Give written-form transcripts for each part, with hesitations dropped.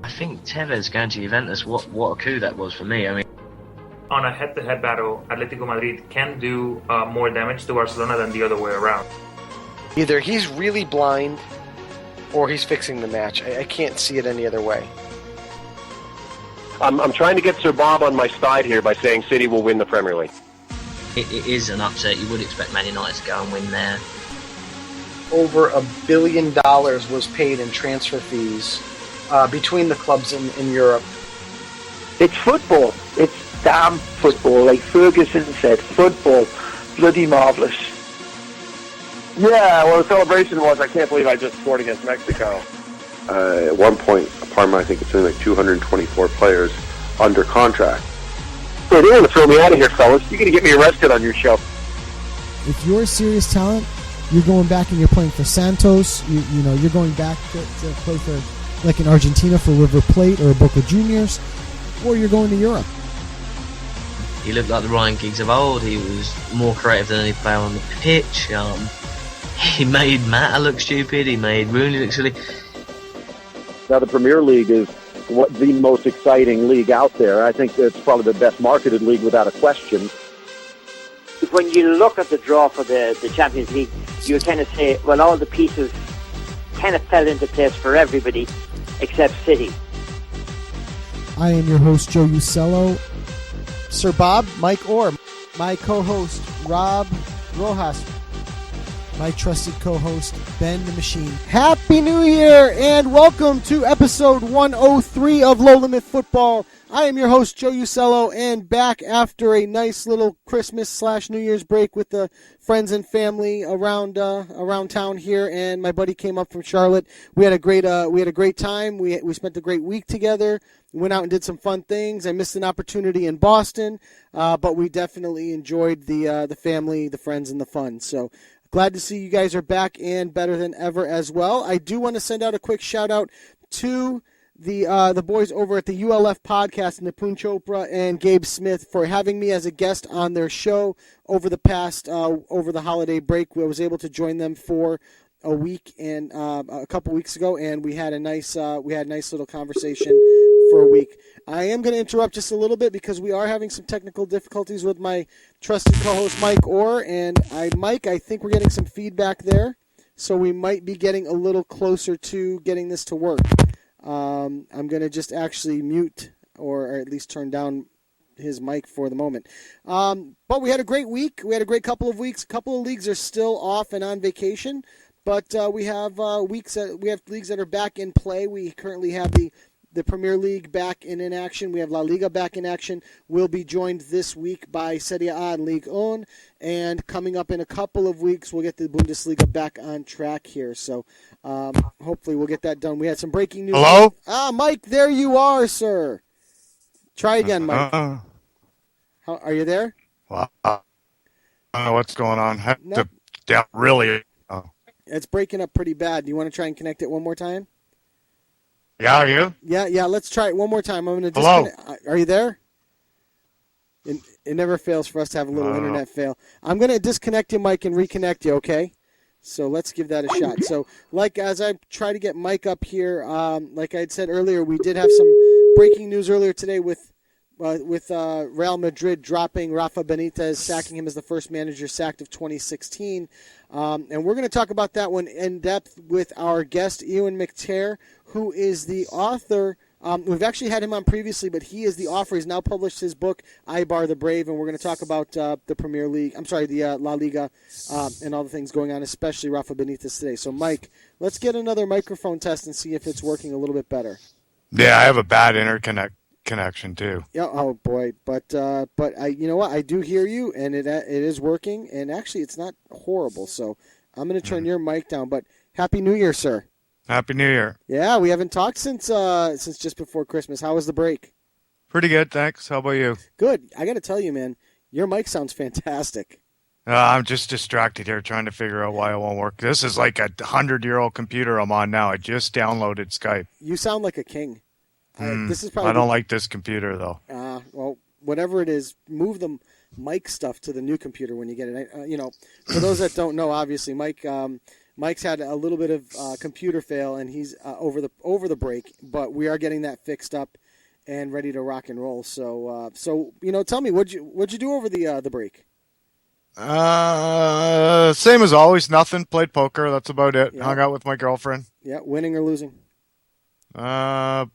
I think Tevez going to Juventus, what a coup that was for me. I mean, on a head-to-head battle, Atletico Madrid can do more damage to Barcelona than the other way around. Either he's really blind or he's fixing the match. I can't see it any other way. I'm trying to get Sir Bob on my side here by saying City will win the Premier League. it is an upset. You would expect Man United to go and win there. Over $1 billion was paid in transfer fees between the clubs in Europe. It's football. It's damn football. Like Ferguson said, football. Bloody marvellous. Yeah, well, the celebration was, I can't believe I just scored against Mexico. At one point, Parma, I think it's only like 224 players under contract. Hey, they're going to throw me out of here, fellas. You're going to get me arrested on your show. If you're a serious talent, you're going back and you're playing for Santos. You know, you're going back to play for, like in Argentina, for River Plate or Boca Juniors, or you're going to Europe. He looked like the Ryan Giggs of old. He was more creative than any player on the pitch. He made Mata look stupid. He made Rooney look silly. Now, the Premier League is the most exciting league out there. I think it's probably the best marketed league without a question. When you look at the draw for the Champions League, you kind of say, well, all the pieces kind of fell into place for everybody except City. I am your host, Joe Usello. Sir Bob, Mike Orr. My co-host, Rob Rojas. My trusted co-host, Ben the Machine. Happy New Year and welcome to episode 103 of Low Limit Football. I am your host, Joe Usello, and back after a nice little Christmas/New Year's break with the friends and family around town here. And my buddy came up from Charlotte. We had a great time. We spent a great week together. We went out and did some fun things. I missed an opportunity in Boston, but we definitely enjoyed the family, the friends, and the fun. So. Glad to see you guys are back and better than ever as well. I do want to send out a quick shout out to the boys over at the ULF podcast, Nipun Chopra and Gabe Smith, for having me as a guest on their show over the holiday break. I was able to join them for a week and a couple weeks ago, and we had a nice little conversation for a week. I am going to interrupt just a little bit because we are having some technical difficulties with my trusted co-host Mike Orr, and Mike, I think we're getting some feedback there, so we might be getting a little closer to getting this to work. I'm going to just actually mute or at least turn down his mic for the moment. But we had a great week. We had a great couple of weeks. A couple of leagues are still off and on vacation, but we have leagues that are back in play. We currently have the Premier League back in action. We have La Liga back in action. We'll be joined this week by Serie A and Ligue 1. And coming up in a couple of weeks, we'll get the Bundesliga back on track here. So hopefully we'll get that done. We had some breaking news. Hello? Mike, there you are, sir. Try again, Mike. Are you there? Well, I don't know what's going on. Nope. Really? It's breaking up pretty bad. Do you want to try and connect it one more time? Yeah, are you? Yeah, let's try it one more time. I'm going to Hello? disconnect. Are you there? It never fails for us to have a little internet fail. I'm going to disconnect you, Mike, and reconnect you, okay? So let's give that a shot. So, as I try to get Mike up here, like I had said earlier, we did have some breaking news earlier today with Real Madrid dropping Rafa Benitez, sacking him as the first manager sacked of 2016. And we're going to talk about that one in depth with our guest, Euan McTear, who is the author. We've actually had him on previously, but he is the author. He's now published his book, Eibar the Brave, and we're going to talk about the Premier League. I'm sorry, the La Liga and all the things going on, especially Rafa Benitez today. So, Mike, let's get another microphone test and see if it's working a little bit better. Yeah, I have a bad connection too. Yeah. Oh boy. But you know what? I do hear you, and it is working. And actually, it's not horrible. So I'm going to turn your mic down. But Happy New Year, sir. Happy New Year. Yeah, we haven't talked since just before Christmas. How was the break? Pretty good, thanks. How about you? Good. I got to tell you, man, your mic sounds fantastic. I'm just distracted here trying to figure out why it won't work. This is like a 100-year-old computer I'm on now. I just downloaded Skype. You sound like a king. This is probably. I don't like this computer though. Well, whatever it is, move the mic stuff to the new computer when you get it. For those that don't know, obviously, Mike Mike's had a little bit of computer fail, and he's over the break, but we are getting that fixed up and ready to rock and roll. So tell me, what'd you do over the break? Same as always. Nothing. Played poker. That's about it. Yeah. Hung out with my girlfriend. Yeah, winning or losing? Actually,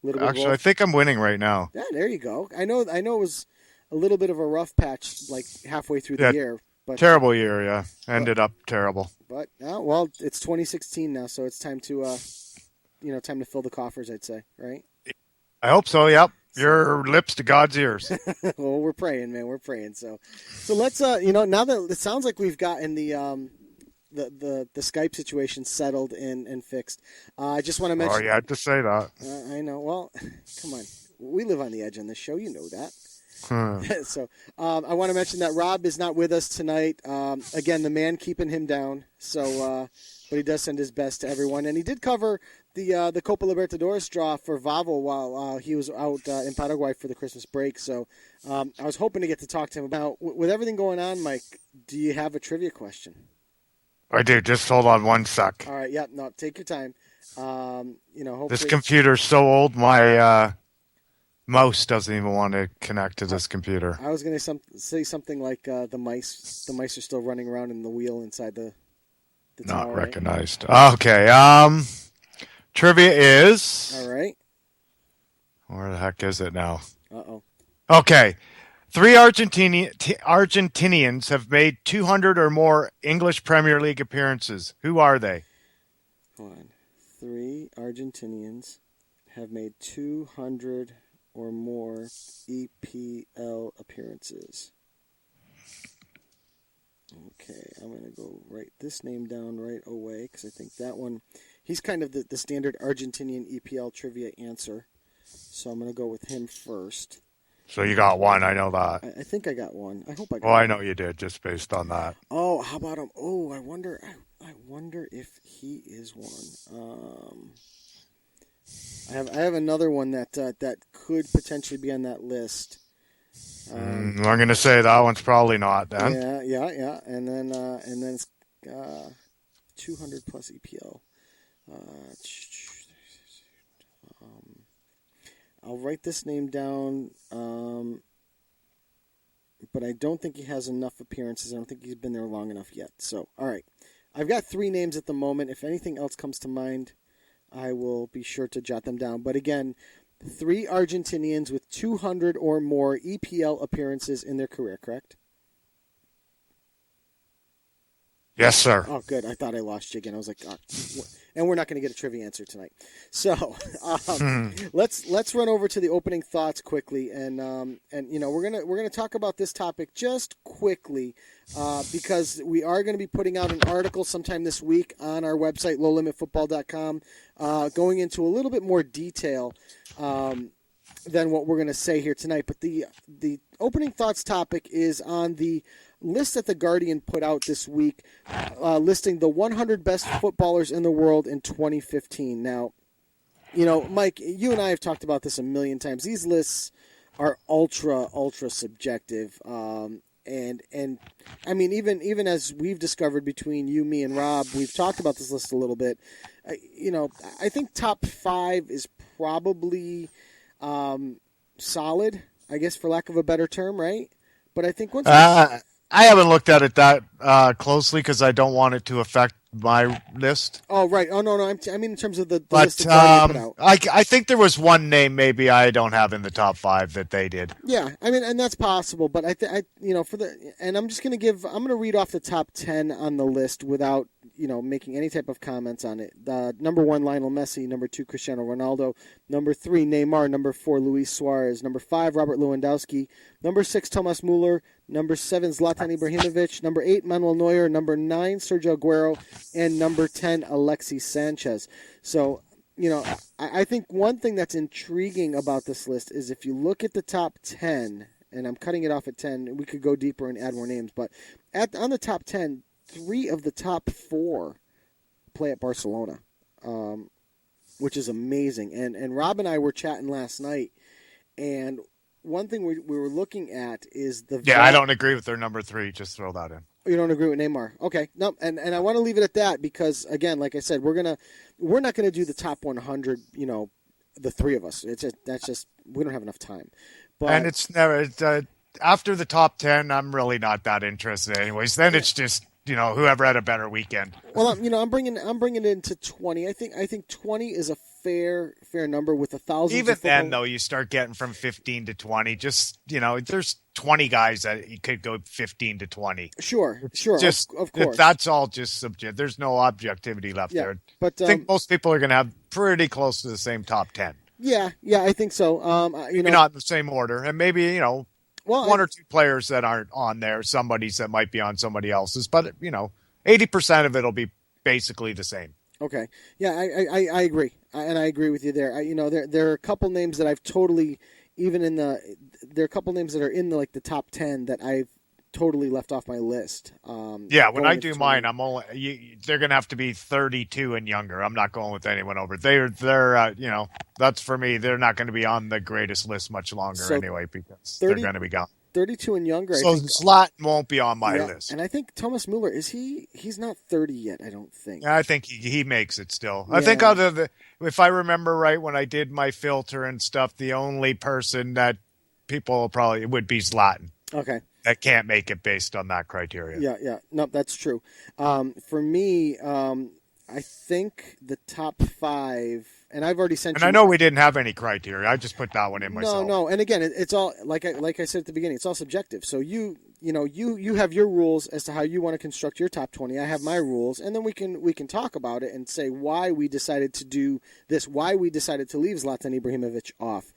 I think I'm winning right now. Yeah, there you go. I know. It was a little bit of a rough patch, like halfway through the year. But terrible year. Yeah, ended up terrible. But well, it's 2016 now, so it's time to time to fill the coffers. I'd say, right? I hope so. Yep. Your lips to God's ears. Well, we're praying, man. We're praying. So let's now that it sounds like we've gotten the Skype situation settled and fixed. I just want to mention. Oh, you had to say that. I know. Well, come on. We live on the edge on this show. You know that. So I want to mention that Rob is not with us tonight. Again, the man keeping him down. So, but he does send his best to everyone, and he did cover the Copa Libertadores draw for Vavo while he was out in Paraguay for the Christmas break. So I was hoping to get to talk to him about with everything going on. Mike, do you have a trivia question? I do. Just hold on one sec. All right. Yeah. No. Take your time. Hopefully... This computer's so old, my mouse doesn't even want to connect to this computer. I was going to say something like the mice. The mice are still running around in the wheel inside the tower. Not recognized. Right? Okay. Trivia is. All right. Where the heck is it now? Uh-oh. Okay. 3 Argentinians have made 200 or more English Premier League appearances. Who are they? Hold on. 3 Argentinians have made 200 or more EPL appearances. Okay, I'm going to go write this name down right away because I think that one, he's kind of the standard Argentinian EPL trivia answer. So I'm going to go with him first. So you got one, I know that. I think I got one. I hope I got one. one. I know you did, just based on that. Oh, how about him? Oh, I wonder if he is one. I have another one that could potentially be on that list. I'm going to say that one's probably not then. Yeah. And then it's 200 plus EPL. I'll write this name down, but I don't think he has enough appearances. I don't think he's been there long enough yet. So, all right. I've got 3 names at the moment. If anything else comes to mind, I will be sure to jot them down. But again, 3 Argentinians with 200 or more EPL appearances in their career, correct? Yes, sir. Oh, good. I thought I lost you again. I was like, and we're not going to get a trivia answer tonight. So let's run over to the opening thoughts quickly, and we're gonna talk about this topic just quickly because we are going to be putting out an article sometime this week on our website lowlimitfootball.com, going into a little bit more detail than what we're going to say here tonight. But the opening thoughts topic is on the list that The Guardian put out this week, listing the 100 best footballers in the world in 2015. Now, Mike, you and I have talked about this a million times. These lists are ultra subjective. And I mean, even as we've discovered between you, me, and Rob, we've talked about this list a little bit. I think top 5 is probably solid, I guess, for lack of a better term, right? But I think once I haven't looked at it that closely because I don't want it to affect my list. Oh, right. Oh, no. I mean in terms of the list that put out. I think there was one name maybe I don't have in the top 5 that they did. Yeah, I mean, and that's possible. But I'm just going to read off the top 10 on the list without making any type of comments on it. Number 1, Lionel Messi. Number 2, Cristiano Ronaldo. Number 3, Neymar. Number 4, Luis Suarez. Number 5, Robert Lewandowski. Number 6, Thomas Müller. Number 7, Zlatan Ibrahimovic. Number 8, Manuel Neuer. Number 9, Sergio Aguero. And number 10, Alexis Sanchez. So, I think one thing that's intriguing about this list is if you look at the top 10, and I'm cutting it off at 10, we could go deeper and add more names, but on the top 10, 3 of the top 4 play at Barcelona, which is amazing. And Rob and I were chatting last night, and one thing we were looking at is the... Yeah, I don't agree with their number 3. Just throw that in. You don't agree with Neymar? Okay, no, and I want to leave it at that because again, like I said, we're not gonna do the top 100. The three of us. That's just we don't have enough time. But And it's never after the top 10. I'm really not that interested, anyways. Then it's just whoever had a better weekend. Well, I'm bringing it into 20. I think 20 is a fair number with 1,000. Even then, though, you start getting from 15 to 20. Just there's 20 guys that you could go 15 to 20. Sure, Just of course. That's all just subjective. There's no objectivity left there. But I think most people are going to have pretty close to the same top 10. Yeah, I think so. Maybe not in the same order, and maybe one or two players that aren't on there, somebody's that might be on somebody else's, but 80% of it'll be basically the same. Okay, yeah, I agree, and I agree with you there. There are a couple names that I've totally, there are a couple names that are in the top 10 that I've totally left off my list. When I do mine, they're going to have to be 32 and younger. I'm not going with anyone over. They're that's for me. They're not going to be on the greatest list much longer anyway because they're going to be gone. 32 and younger. So Zlatan won't be on my list. And I think Thomas Muller, he's not 30 yet, I don't think. I think he makes it still. Yeah. I think if I remember right, when I did my filter and stuff, the only person that people probably would be Zlatan. Okay. That can't make it based on that criteria. Yeah. No, that's true. For me, I think the top 5, and I've already sent. And I know we didn't have any criteria. I just put that one in myself. No. And again, it's all like I said at the beginning. It's all subjective. So you have your rules as to how you want to construct your top 20. I have my rules, and then we can talk about it and say why we decided to do this, why we decided to leave Zlatan Ibrahimovic off.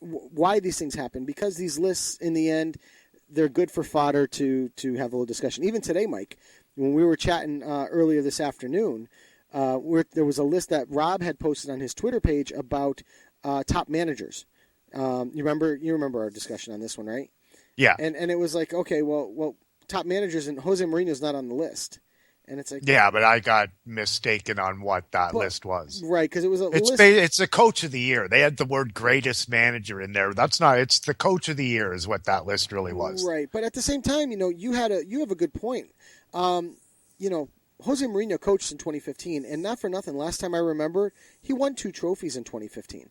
Why these things happen, because these lists in the end they're good for fodder to have a little discussion. Even today, Mike, when we were chatting earlier this afternoon, there was a list that Rob had posted on his Twitter page about top managers. You remember our discussion on this one, right? Yeah. And it was like, okay, well, top managers, and Jose Mourinho's not on the list. And it's like, yeah, but I got mistaken on what that list was. Right, because it was it's the coach of the year. They had the word greatest manager in there. That's not. It's the coach of the year is what that list really was. Right, but at the same time, you have a good point. Jose Mourinho coached in 2015, and not for nothing. Last time I remember, he won 2 trophies in 2015.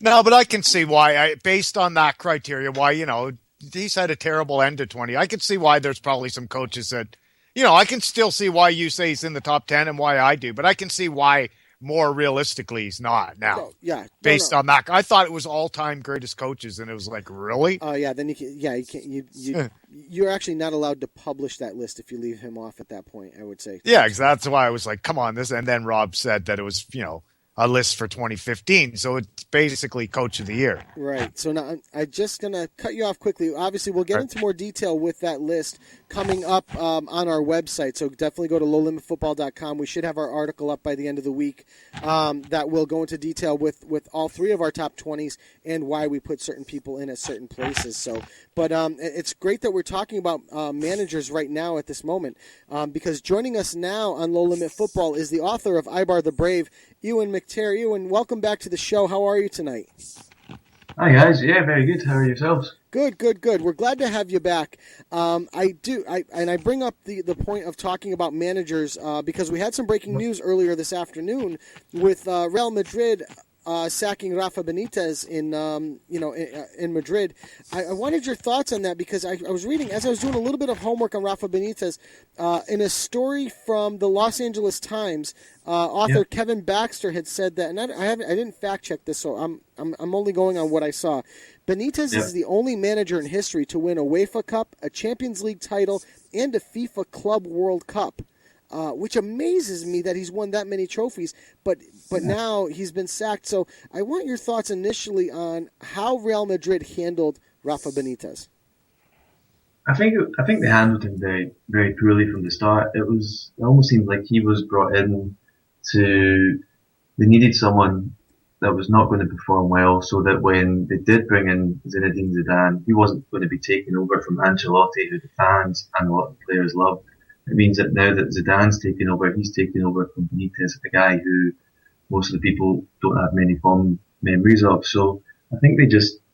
No, but I can see why. Based on that criteria, why he's had a terrible end to 20. I can see why there's probably some coaches that. I can still see why you say he's in the top 10 and why I do, but I can see why more realistically he's not now. Based on that. I thought it was all-time greatest coaches, and it was like, really? Oh, yeah, then you can't, you're actually not allowed to publish that list if you leave him off at that point, I would say. Yeah, that's why I was like, come on, and then Rob said that it was, a list for 2015, so it's basically coach of the year. Right. So now I'm just going to cut you off quickly. Obviously, we'll get into more detail with that list coming up on our website, so definitely go to lowlimitfootball.com. We should have our article up by the end of the week that will go into detail with all 3 of our top 20s and why we put certain people in at certain places. So, but it's great that we're talking about managers right now at this moment because joining us now on Low Limit Football is the author of Eibar the Brave, Euan McTear. Euan, welcome back to the show. How are you tonight? Hi guys, yeah, very good. How are yourselves? Good. We're glad to have you back. I bring up the point of talking about managers because we had some breaking news earlier this afternoon with Real Madrid sacking Rafa Benitez in Madrid. I wanted your thoughts on that because I was reading, as I was doing a little bit of homework on Rafa Benitez, in a story from the Los Angeles Times, author Kevin Baxter had said that, and I didn't fact check this, so I'm only going on what I saw. Benitez is the only manager in history to win a UEFA Cup, a Champions League title, and a FIFA Club World Cup. Which amazes me that he's won that many trophies, but now he's been sacked. So I want your thoughts initially on how Real Madrid handled Rafa Benitez. I think they handled him very, very poorly from the start. It almost seemed like he was brought in they needed someone that was not going to perform well, so that when they did bring in Zinedine Zidane, he wasn't going to be taken over from Ancelotti, who the fans and a lot of players love. It means that now that Zidane's taken over, he's taken over from Benitez, a guy who most of the people don't have many fond memories of. So I think they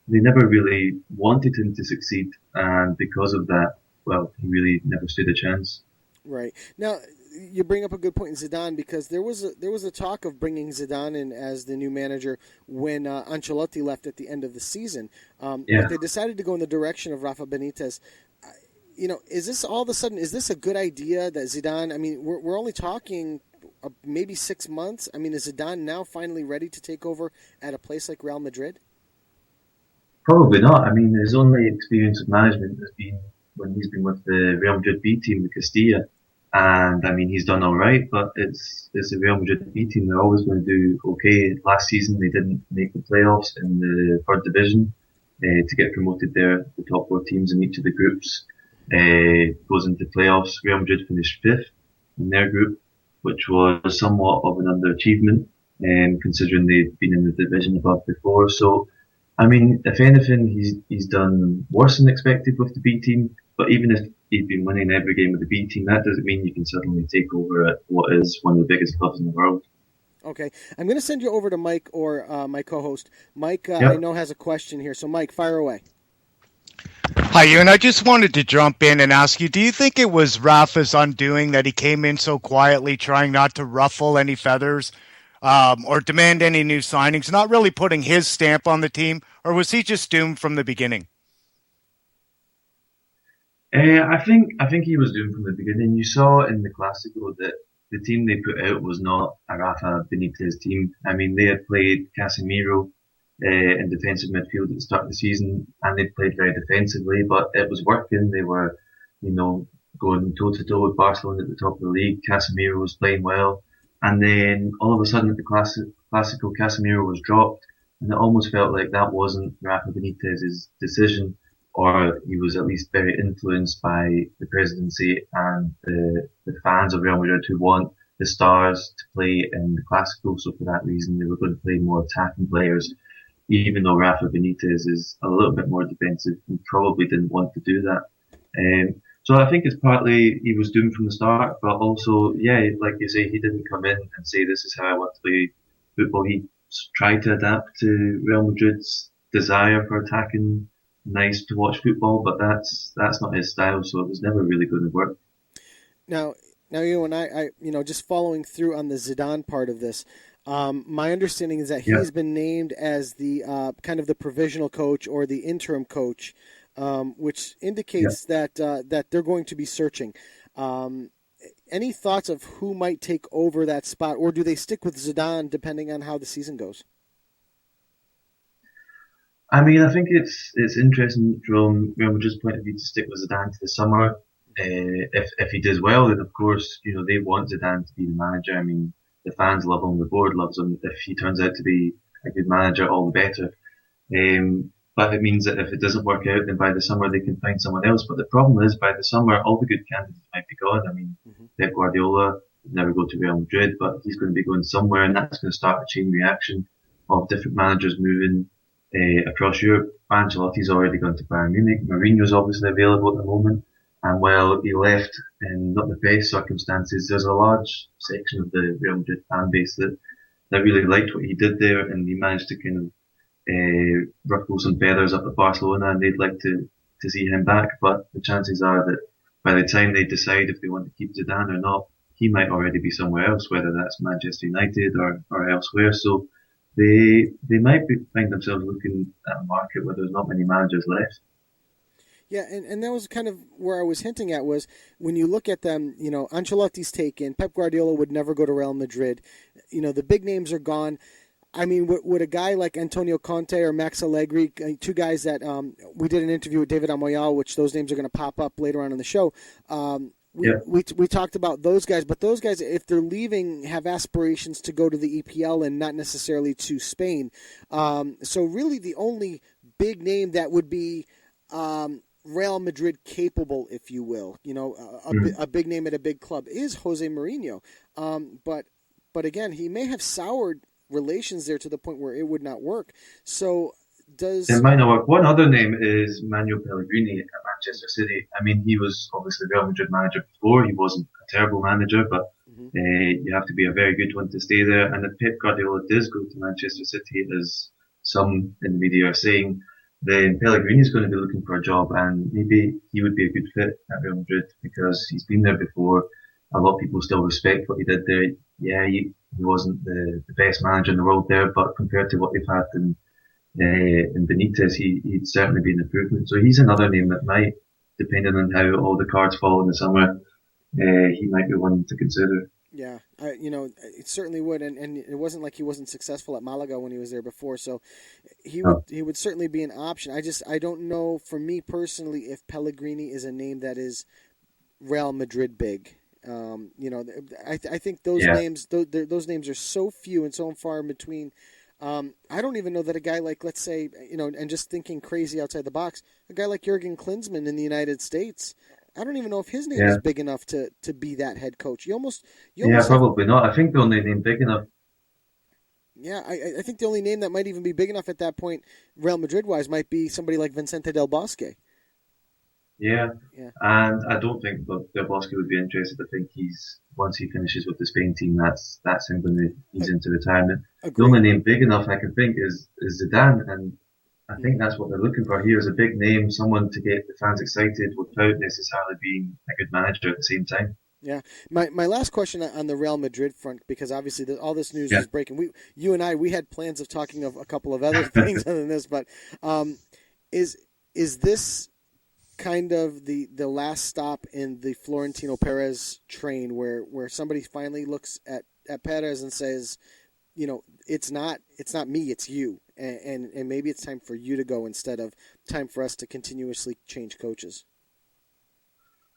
never really wanted him to succeed, and because of that, well, he really never stood a chance. Right. Now, you bring up a good point in Zidane, because there was a talk of bringing Zidane in as the new manager when Ancelotti left at the end of the season. But they decided to go in the direction of Rafa Benitez. Is this all of a sudden, is this a good idea that Zidane, I mean, we're only talking maybe 6 months. I mean, is Zidane now finally ready to take over at a place like Real Madrid? Probably not. I mean, his only experience of management has been when he's been with the Real Madrid B team, the Castilla. And I mean, he's done all right, but it's the Real Madrid B team. They're always going to do okay. Last season, they didn't make the playoffs in the third division to get promoted there. The top 4 teams in each of the groups goes into playoffs. Real Madrid finished 5th in their group, which was somewhat of an underachievement, considering they'd been in the division above before. So, I mean, if anything, he's done worse than expected with the B team. But even if he'd been winning every game with the B team, that doesn't mean you can suddenly take over at what is one of the biggest clubs in the world. Okay. I'm going to send you over to Mike or my co-host. Mike, I know, has a question here. So, Mike, fire away. Hi, Euan. I just wanted to jump in and ask you, do you think it was Rafa's undoing that he came in so quietly, trying not to ruffle any feathers or demand any new signings, not really putting his stamp on the team, or was he just doomed from the beginning? I think he was doomed from the beginning. You saw in the Clásico that the team they put out was not a Rafa Benitez team. I mean, they had played Casemiro in defensive midfield at the start of the season, and they played very defensively, but it was working. They were, going toe to toe with Barcelona at the top of the league. Casemiro was playing well, and then all of a sudden at the Clásico, Casemiro was dropped, and it almost felt like that wasn't Rafa Benitez's decision, or he was at least very influenced by the presidency and the fans of Real Madrid who want the stars to play in the Clásico. So for that reason, they were going to play more attacking players, even though Rafa Benitez is a little bit more defensive and probably didn't want to do that. So I think it's partly he was doomed from the start, but also, like you say, he didn't come in and say, this is how I want to play football. He tried to adapt to Real Madrid's desire for attacking, nice to watch football, but that's not his style, so it was never really going to work. Now, you and I just following through on the Zidane part of this, my understanding is that he's been named as the kind of the provisional coach or the interim coach, which indicates that they're going to be searching. Any thoughts of who might take over that spot, or do they stick with Zidane depending on how the season goes? I mean, I think it's interesting from Real Madrid's point of view to stick with Zidane to the summer. If he does well, then of course, they want Zidane to be the manager. I mean, the fans love him, the board loves him. If he turns out to be a good manager, all the better. But it means that if it doesn't work out, then by the summer they can find someone else. But the problem is, by the summer, all the good candidates might be gone. I mean, Pep Guardiola would never go to Real Madrid, but he's going to be going somewhere, and that's going to start a chain reaction of different managers moving across Europe. Ancelotti's already gone to Bayern Munich. Mourinho's obviously available at the moment. And while he left in not the best circumstances, there's a large section of the Real Madrid fan base that really liked what he did there, and he managed to kind of ruffle some feathers up at Barcelona, and they'd like to see him back. But the chances are that by the time they decide if they want to keep Zidane or not, he might already be somewhere else, whether that's Manchester United or elsewhere. So they might find themselves looking at a market where there's not many managers left. Yeah, and that was kind of where I was hinting at, was when you look at them, Ancelotti's taken, Pep Guardiola would never go to Real Madrid. The big names are gone. I mean, would a guy like Antonio Conte or Max Allegri, two guys that we did an interview with David Amoyal, which those names are going to pop up later on in the show. We talked about those guys, but those guys, if they're leaving, have aspirations to go to the EPL and not necessarily to Spain. So really the only big name that would be Real Madrid capable, if you will, a big name at a big club is Jose Mourinho. But again, he may have soured relations there to the point where it would not work. So it might not work. One other name is Manuel Pellegrini at Manchester City. I mean, he was obviously Real Madrid manager before. He wasn't a terrible manager, but you have to be a very good one to stay there. And if Pep Guardiola does go to Manchester City, as some in the media are saying, then Pellegrini's going to be looking for a job, and maybe he would be a good fit at Real Madrid because he's been there before. A lot of people still respect what he did there. Yeah, he wasn't the best manager in the world there, but compared to what they've had in Benitez, he'd certainly be an improvement. So he's another name that might, depending on how all the cards fall in the summer, he might be one to consider. Yeah, it certainly would, and it wasn't like he wasn't successful at Malaga when he was there before, so he would certainly be an option. I don't know, for me personally, if Pellegrini is a name that is Real Madrid big. I think those names those names are so few and so far in between. I don't even know that a guy like, let's say, and just thinking crazy outside the box, a guy like Jurgen Klinsmann in the United States, I don't even know if his name is big enough to be that head coach. You almost probably not. I think the only name big enough. Yeah, I think the only name that might even be big enough at that point, Real Madrid-wise, might be somebody like Vicente Del Bosque. Yeah, and I don't think Del Bosque would be interested. I think once he finishes with the Spain team, that's him going to ease into retirement. Agreed. The only name big enough I can think is Zidane, and I think that's what they're looking for here, is a big name, someone to get the fans excited without necessarily being a good manager at the same time. Yeah. My last question on the Real Madrid front, because obviously all this news is breaking. You and I had plans of talking of a couple of other things other than this, but is this kind of the last stop in the Florentino Perez train where somebody finally looks at Perez and says, it's not me, it's you. And maybe it's time for you to go instead of time for us to continuously change coaches.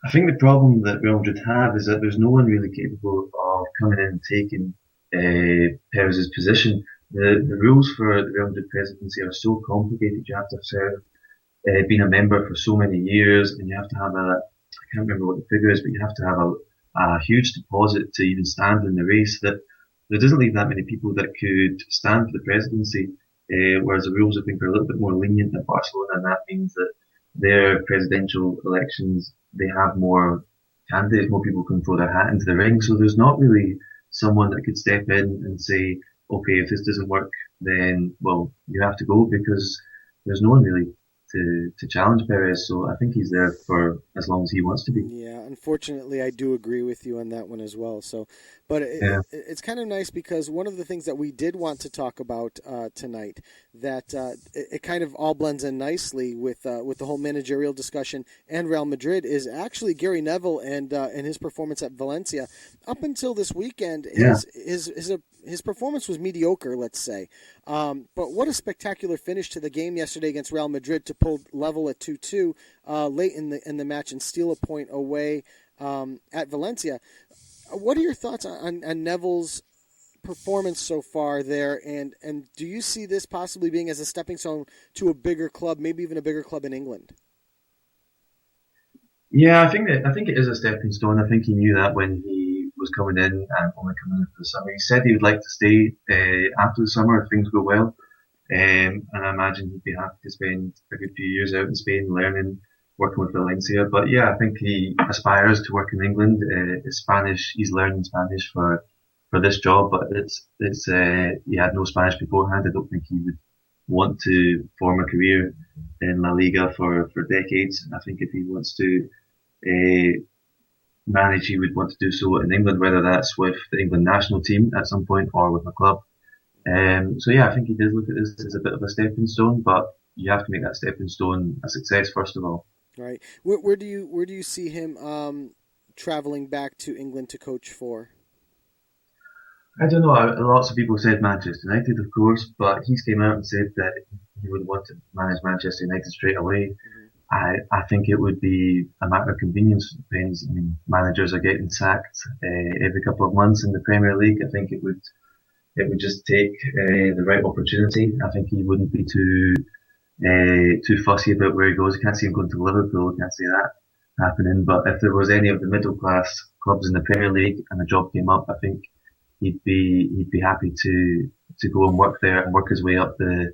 I think the problem that Real Madrid have is that there's no one really capable of coming in and taking Perez's position. The rules for the Real Madrid presidency are so complicated. You have to have been a member for so many years, and you have to have I can't remember what the figure is, but you have to have a huge deposit to even stand in the race. That there doesn't leave that many people that could stand for the presidency. Whereas the rules, I think, are a little bit more lenient at Barcelona, and that means that their presidential elections, they have more candidates, more people can throw their hat into the ring. So there's not really someone that could step in and say, okay, if this doesn't work, then, well, you have to go, because there's no one really to challenge Perez. So I think he's there for as long as he wants to be. Yeah, unfortunately, I do agree with you on that one as well. So, but it's kind of nice, because one of the things that we did want to talk about tonight, that it kind of all blends in nicely with the whole managerial discussion and Real Madrid, is actually Gary Neville and his performance at Valencia. Up until this weekend, his performance was mediocre, let's say. But what a spectacular finish to the game yesterday against Real Madrid to pull level at 2-2 late in the match and steal a point away at Valencia. What are your thoughts on Neville's performance so far there, and do you see this possibly being as a stepping stone to a bigger club, maybe even a bigger club in England? Yeah, I think it is a stepping stone. I think he knew that when he was coming in and only coming in for the summer. He said he would like to stay after the summer if things go well, and I imagine he'd be happy to spend a good few years out in Spain learning, working with Valencia. But yeah, I think he aspires to work in England. Spanish, he's learning Spanish for this job, but he had no Spanish beforehand. I don't think he would want to form a career in La Liga for decades. I think if he wants to manage, he would want to do so in England, whether that's with the England national team at some point or with a club. So yeah, I think he does look at this as a bit of a stepping stone, but you have to make that stepping stone a success first of all. Right. Where do you see him traveling back to England to coach for? I don't know. Lots of people said Manchester United, of course, but he's came out and said that he would want to manage Manchester United straight away. Mm-hmm. I think it would be a matter of convenience. Depends. I mean, managers are getting sacked every couple of months in the Premier League. I think it would just take the right opportunity. I think he wouldn't be too fussy about where he goes. You can't see him going to Liverpool. You can't see that happening. But if there was any of the middle class clubs in the Premier League and a job came up, I think he'd be happy to go and work there and work his way up the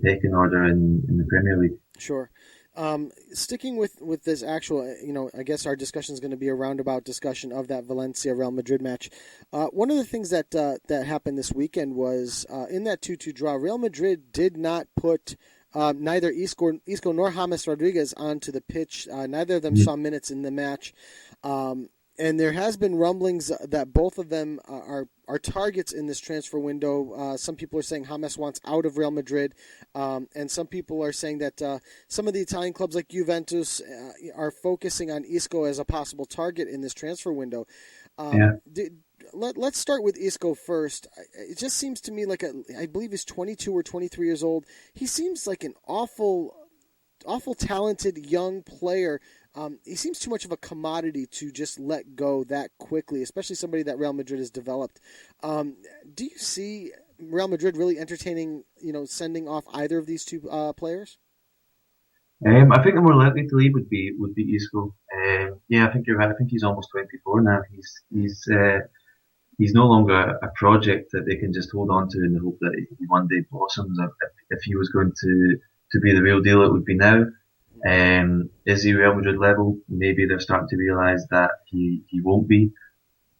pecking order in the Premier League. Sure. Sticking with this actual, I guess our discussion is going to be a roundabout discussion of that Valencia Real Madrid match. One of the things that happened this weekend was in that 2-2 draw, Real Madrid did not put neither Isco nor James Rodriguez onto the pitch. Neither of them saw minutes in the match. And there has been rumblings that both of them are targets in this transfer window. Some people are saying James wants out of Real Madrid, and some people are saying that some of the Italian clubs like Juventus are focusing on Isco as a possible target in this transfer window. Let's start with Isco first. It just seems to me like I believe he's 22 or 23 years old. He seems like an awful talented young player. He seems too much of a commodity to just let go that quickly, especially somebody that Real Madrid has developed. Do you see Real Madrid really entertaining, sending off either of these two players? I think the more likely to leave would be Isco. I think you're right. I think he's almost 24 now. He's no longer a project that they can just hold on to in the hope that he one day blossoms. If he was going to be the real deal, it would be now. Is he Real Madrid level? Maybe they're starting to realise that he won't be.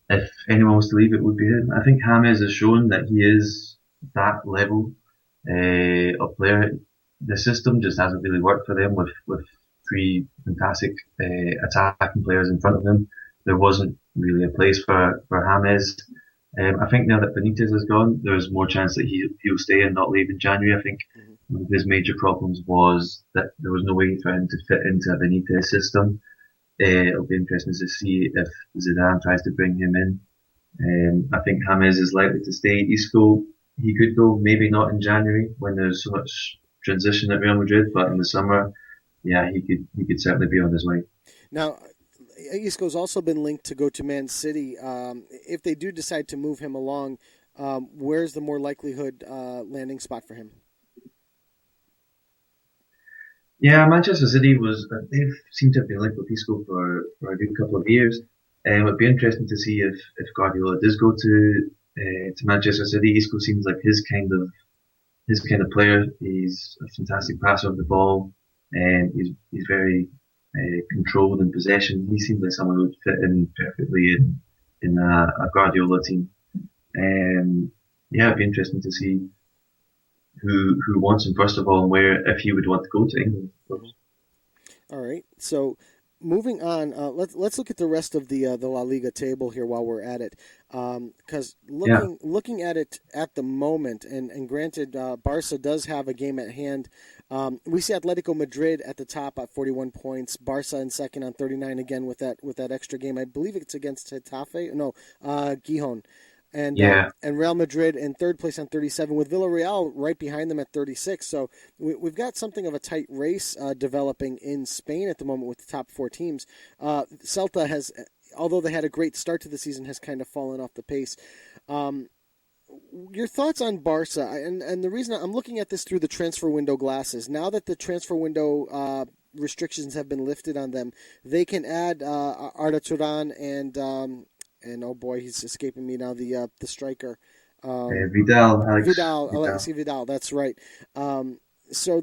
If anyone was to leave, it would be him. I think James has shown that he is that level of player. The system just hasn't really worked for them with three fantastic attacking players in front of him. There wasn't really a place for James. I think now that Benitez is gone, there's more chance that he'll stay and not leave in January. I think one of his major problems was that there was no way for him to fit into a Benitez system. It'll be interesting to see if Zidane tries to bring him in. I think James is likely to stay. Isco, he could go, maybe not in January when there's so much transition at Real Madrid, but in the summer, yeah, he could certainly be on his way. Now, Isco's also been linked to go to Man City. If they do decide to move him along, where's the more likelihood landing spot for him? Yeah, Manchester City they've seemed to have been linked with Isco for a good couple of years. It'd be interesting to see if Guardiola does go to Manchester City. Isco seems like his kind of player. He's a fantastic passer of the ball, and he's very controlled in possession. He seems like someone who would fit in perfectly in a Guardiola team. It'd be interesting to see who wants him first of all, and if he would want to go to England. All right, so moving on, let's look at the rest of the La Liga table here while we're at it, because looking at it at the moment, and granted, Barca does have a game at hand. We see Atletico Madrid at the top at 41 points, Barca in second on 39 again with that extra game. I believe it's against Gijón. And Real Madrid in third place on 37, with Villarreal right behind them at 36. So we've got something of a tight race developing in Spain at the moment with the top four teams. Celta has, although they had a great start to the season, has kind of fallen off the pace. Your thoughts on Barca, and the reason I'm looking at this through the transfer window glasses, now that the transfer window restrictions have been lifted on them, they can add Arda Turan and oh boy, he's escaping me now. The striker, Alexis Vidal. That's right. So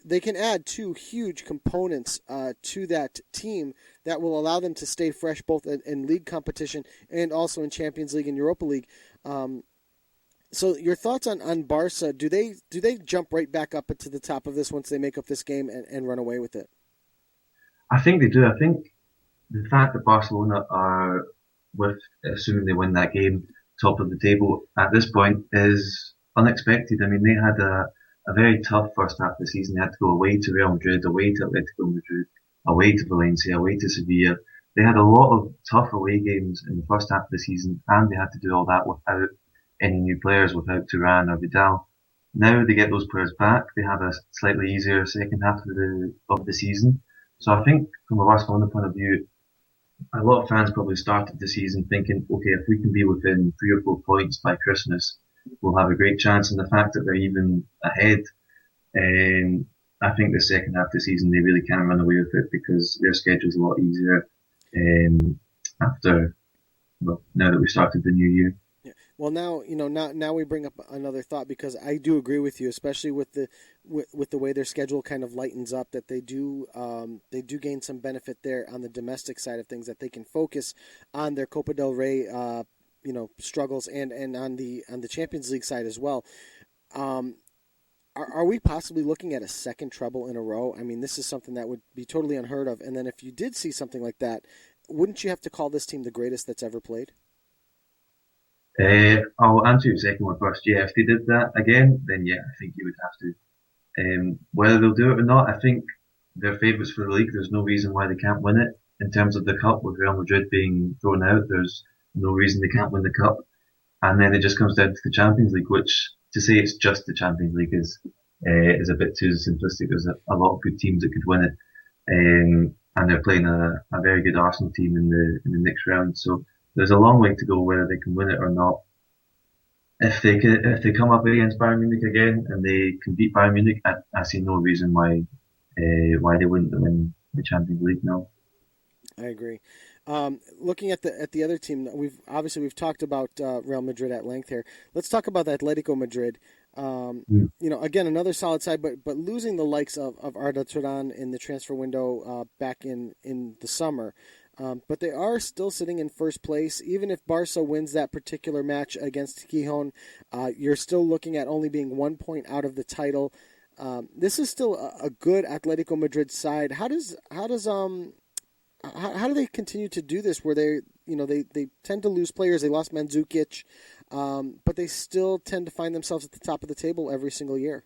they can add two huge components to that team that will allow them to stay fresh both in league competition and also in Champions League and Europa League. So your thoughts on Barca? Do they jump right back up to the top of this once they make up this game and run away with it? I think they do. I think the fact that Barcelona are, assuming they win that game, top of the table at this point is unexpected. I mean, they had a very tough first half of the season. They had to go away to Real Madrid, away to Atletico Madrid, away to Valencia, away to Sevilla. They had a lot of tough away games in the first half of the season, and they had to do all that without any new players, without Turan or Vidal. Now they get those players back. They have a slightly easier second half of the season. So I think from a Barcelona point of view, a lot of fans probably started the season thinking, okay, if we can be within 3 or 4 points by Christmas, we'll have a great chance. And the fact that they're even ahead, I think the second half of the season they really can't run away with it because their schedule's a lot easier now that we started the new year. Well, now we bring up another thought, because I do agree with you, especially with the way their schedule kind of lightens up, that they do gain some benefit there on the domestic side of things, that they can focus on their Copa del Rey struggles and on the Champions League side as well. Are we possibly looking at a second treble in a row? I mean, this is something that would be totally unheard of. And then if you did see something like that, wouldn't you have to call this team the greatest that's ever played? I'll answer your second one first. Yeah, if they did that again, then yeah, I think you would have to. Whether they'll do it or not, I think they're favourites for the league. There's no reason why they can't win it. In terms of the cup, with Real Madrid being thrown out, there's no reason they can't win the cup. And then it just comes down to the Champions League, which to say it's just the Champions League is a bit too simplistic. There's a lot of good teams that could win it, and they're playing a very good Arsenal team in the next round. So there's a long way to go whether they can win it or not. If they come up against Bayern Munich again and they can beat Bayern Munich, I see no reason why they wouldn't win the Champions League now. I agree. Looking at the other team, we've talked about Real Madrid at length here. Let's talk about the Atletico Madrid. Again, another solid side, but losing the likes of Arda Turan in the transfer window back in the summer. But they are still sitting in first place. Even if Barca wins that particular match against Gijon, you're still looking at only being 1 point out of the title. This is still a good Atletico Madrid side. How do they continue to do this where they tend to lose players? They lost Mandzukic, but they still tend to find themselves at the top of the table every single year.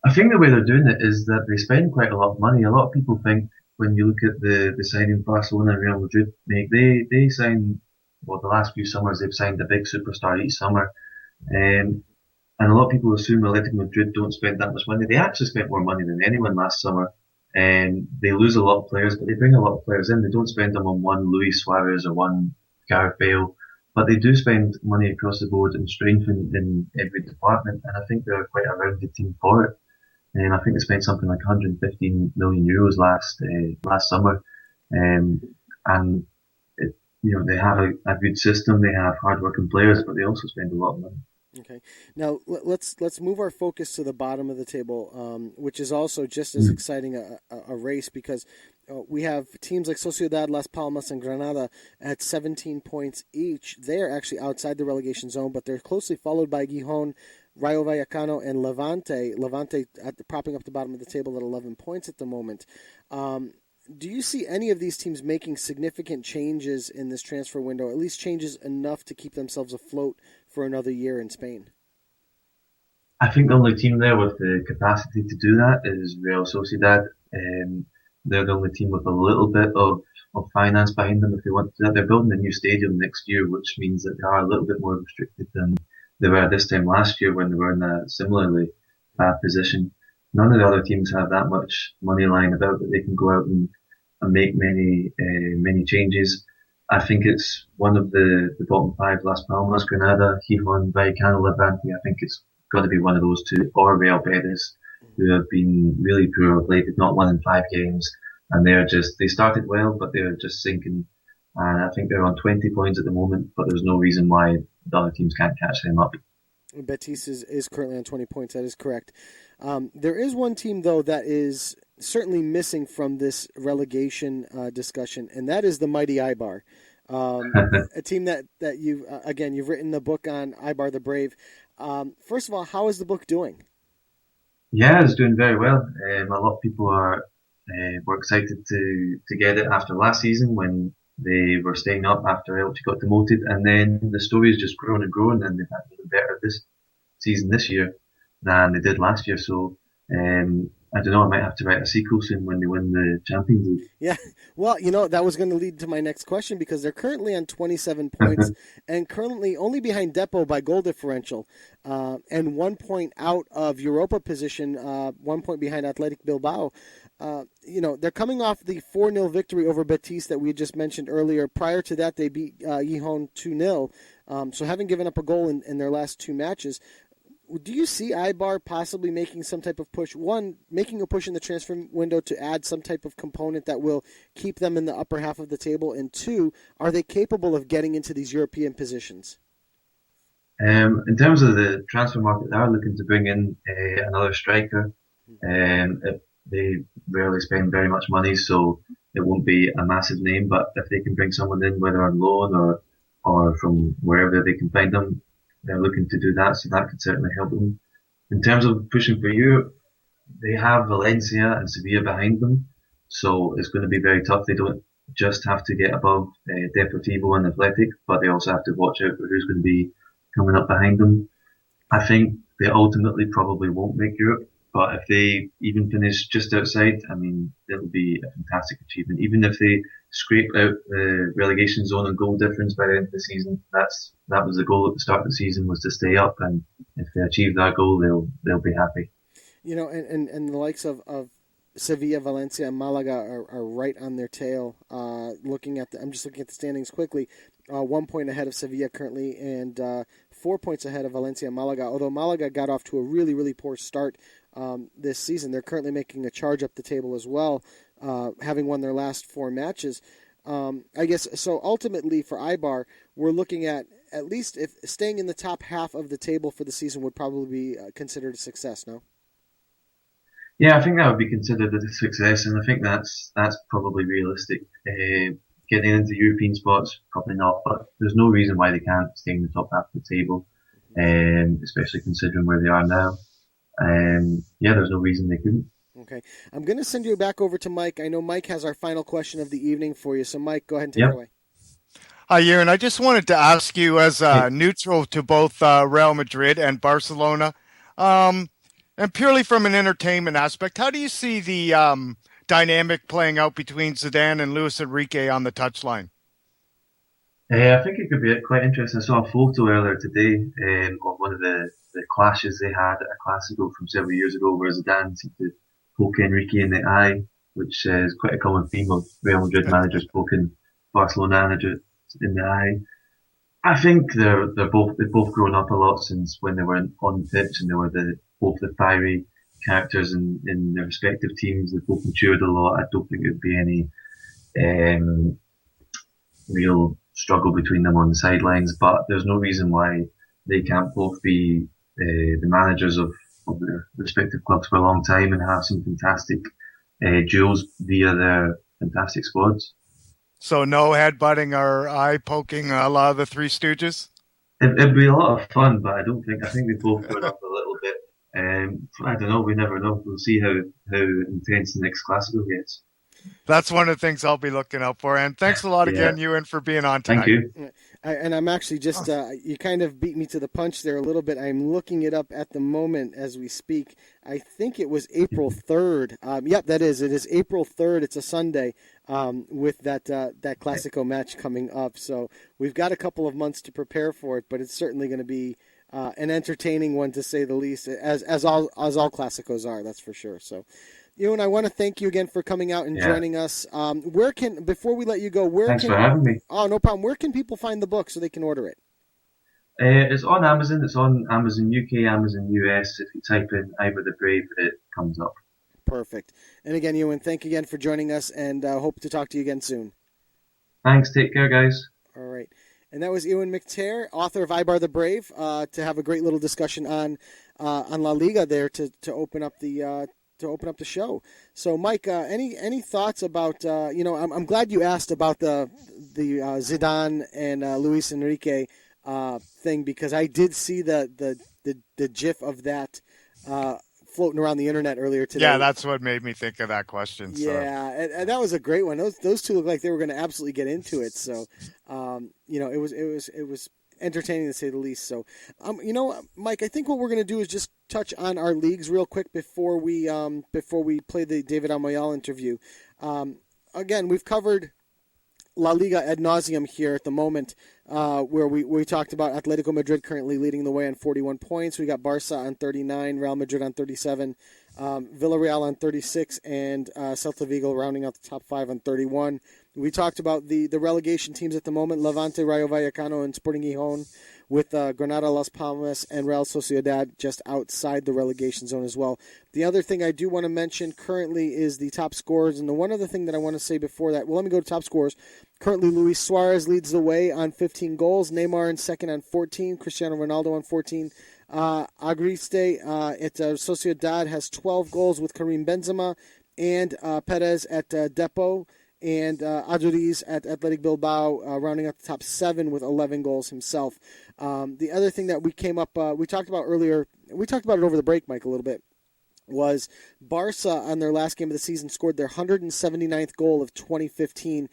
I think the way they're doing it is that they spend quite a lot of money. A lot of people think when you look at the signing Barcelona and Real Madrid make, they sign, the last few summers they've signed a big superstar each summer. And a lot of people assume Atletico Madrid don't spend that much money. They actually spent more money than anyone last summer. They lose a lot of players, but they bring a lot of players in. They don't spend them on one Luis Suarez or one Gareth Bale, but they do spend money across the board and strengthen in every department, and I think they're quite a rounded team for it. And I think they spent something like 115 million euros last summer. They have a good system. They have hard-working players, but they also spend a lot of money. Okay. Now let's move our focus to the bottom of the table, which is also just as exciting a race because we have teams like Sociedad, Las Palmas, and Granada at 17 points each. They're actually outside the relegation zone, but they're closely followed by Gijon, Rayo Vallecano, and Levante. Levante propping up the bottom of the table at 11 points at the moment. Do you see any of these teams making significant changes in this transfer window, at least changes enough to keep themselves afloat for another year in Spain? I think the only team there with the capacity to do that is Real Sociedad. They're the only team with a little bit of finance behind them if they want to do that. They're building a new stadium next year, which means that they are a little bit more restricted than they were this time last year when they were in a similarly bad position. None of the other teams have that much money lying about that they can go out and make many changes. I think it's one of the bottom five: Las Palmas, Granada, Gijon, Vallecano, Levante. I think it's got to be one of those two, or Real Betis, who have been really poor of late. They've not won in 5 games, and they started well, but they're just sinking. And I think they're on 20 points at the moment, but there's no reason why the other teams can't catch them up. Betis is currently on 20 points. That is correct. There is one team, though, that is certainly missing from this relegation discussion, and that is the mighty Eibar. A team that you've written the book on, Eibar the Brave. First of all, how is the book doing? Yeah, it's doing very well. A lot of people were excited to get it after last season when they were staying up after Elche got demoted, and then the story has just grown and grown, and they've had even better this year than they did last year. So I don't know, I might have to write a sequel soon when they win the Champions League. Yeah, well, that was going to lead to my next question because they're currently on 27 points and currently only behind Depot by goal differential and 1 point out of Europa position, 1 point behind Athletic Bilbao. They're coming off the 4-0 victory over Betis that we had just mentioned earlier. Prior to that, they beat Gijon 2-0. So having given up a goal in their last 2 matches, do you see Eibar possibly making some type of push? One, making a push in the transfer window to add some type of component that will keep them in the upper half of the table? And 2, are they capable of getting into these European positions? In terms of the transfer market, they are looking to bring in another striker. They rarely spend very much money, so it won't be a massive name. But if they can bring someone in, whether on loan or from wherever they can find them, they're looking to do that, so that could certainly help them. in terms of pushing for Europe, they have Valencia and Sevilla behind them, so it's going to be very tough. They don't just have to get above Deportivo and Athletic, but they also have to watch out for who's going to be coming up behind them. I think they ultimately probably won't make Europe, but if they even finish just outside, I mean, it'll be a fantastic achievement. Even if they scrape out the relegation zone and goal difference by the end of the season, that was the goal at the start of the season, was to stay up, and if they achieve that goal, they'll be happy. You know, and the likes of Sevilla, Valencia, and Malaga are right on their tail. I'm just looking at the standings quickly. 1 point ahead of Sevilla currently, and 4 points ahead of Valencia and Malaga. Although Malaga got off to a really, really poor start this season, they're currently making a charge up the table as well, having won their last 4 matches. I guess so. Ultimately, for Eibar, we're looking at least if staying in the top half of the table for the season would probably be considered a success. No. Yeah, I think that would be considered a success, and I think that's probably realistic. Getting into European spots, probably not, but there's no reason why they can't stay in the top half of the table, especially considering where they are now. There's no reason they couldn't. Okay. I'm going to send you back over to Mike. I know Mike has our final question of the evening for you, so Mike, go ahead and take it away. Hi, Euan. I just wanted to ask you, as neutral to both Real Madrid and Barcelona, and purely from an entertainment aspect, how do you see the dynamic playing out between Zidane and Luis Enrique on the touchline? I think it could be quite interesting. I saw a photo earlier today of one of the clashes they had at a Clásico from several years ago, where Zidane seemed to poke Enrique in the eye, which is quite a common theme of Real Madrid managers poking Barcelona managers in the eye. I think they've both grown up a lot since when they were on the pitch, and they were both the fiery characters in their respective teams. They've both matured a lot. I don't think there'd be any real struggle between them on the sidelines, but there's no reason why they can't both be the managers of their respective clubs for a long time and have some fantastic duels via their fantastic squads. So no headbutting or eye poking a lot of the Three Stooges? It'd be a lot of fun, but I think they both grown up a little bit. I don't know, we never know. We'll see how intense the next Clásico gets. That's one of the things I'll be looking out for. And thanks a lot again, Euan, for being on tonight. Thank you. And I'm actually just, you kind of beat me to the punch there a little bit. I'm looking it up at the moment as we speak. I think it was April 3rd. Yep, that is. It is April 3rd. It's a Sunday with that Clásico match coming up. So we've got a couple of months to prepare for it, but it's certainly going to be an entertaining one, to say the least, as all Clásicos are, that's for sure. So, Euan, I want to thank you again for coming out and joining us. Before we let you go, Thanks for having me. Oh, no problem. Where can people find the book so they can order it? It's on Amazon. It's on Amazon UK, Amazon US. If you type in Eibar the Brave, it comes up. Perfect. And again, Euan, thank you again for joining us, and hope to talk to you again soon. Thanks. Take care, guys. All right. And that was Euan McTear, author of Eibar the Brave, to have a great little discussion on La Liga there to open up the show. So, Mike, any thoughts about I'm glad you asked about the Zidane and Luis Enrique thing, because I did see the GIF of that floating around the internet earlier today. Yeah, that's what made me think of that question. Yeah, and that was a great one. Those two looked like they were going to absolutely get into it. So, it was entertaining to say the least. So, Mike, I think what we're going to do is just touch on our leagues real quick before we play the David Amoyal interview. Again, we've covered La Liga ad nauseum here at the moment, where we talked about Atletico Madrid currently leading the way on 41 points. We got Barca on 39, Real Madrid on 37, Villarreal on 36, and Celta Vigo rounding out the top 5 on 31. We talked about the relegation teams at the moment: Levante, Rayo Vallecano, and Sporting Gijón, with Granada, Las Palmas, and Real Sociedad just outside the relegation zone as well. The other thing I do want to mention currently is the top scorers, and the one other thing that I want to say before that, well, let me go to top scorers. Currently, Luis Suarez leads the way on 15 goals, Neymar in second on 14, Cristiano Ronaldo on 14. Agreste at Sociedad has 12 goals with Karim Benzema, and Perez at Depot and Aduriz at Athletic Bilbao, rounding out the top 7 with 11 goals himself. The other thing that we came up, we talked about earlier, we talked about it over the break, Mike, a little bit, was Barca on their last game of the season scored their 179th goal of 2015,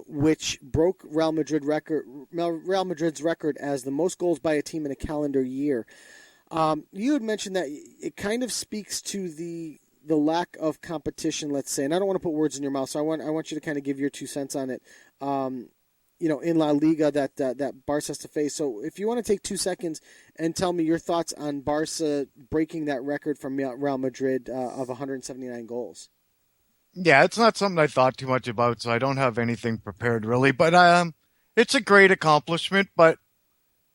which broke Real Madrid's record as the most goals by a team in a calendar year. You had mentioned that it kind of speaks to the lack of competition, let's say, and I don't want to put words in your mouth, so I want you to kind of give your 2 cents on it. In La Liga that Barca has to face. So if you want to take 2 seconds and tell me your thoughts on Barca breaking that record from Real Madrid of 179 goals. Yeah, it's not something I thought too much about, so I don't have anything prepared really. But it's a great accomplishment, but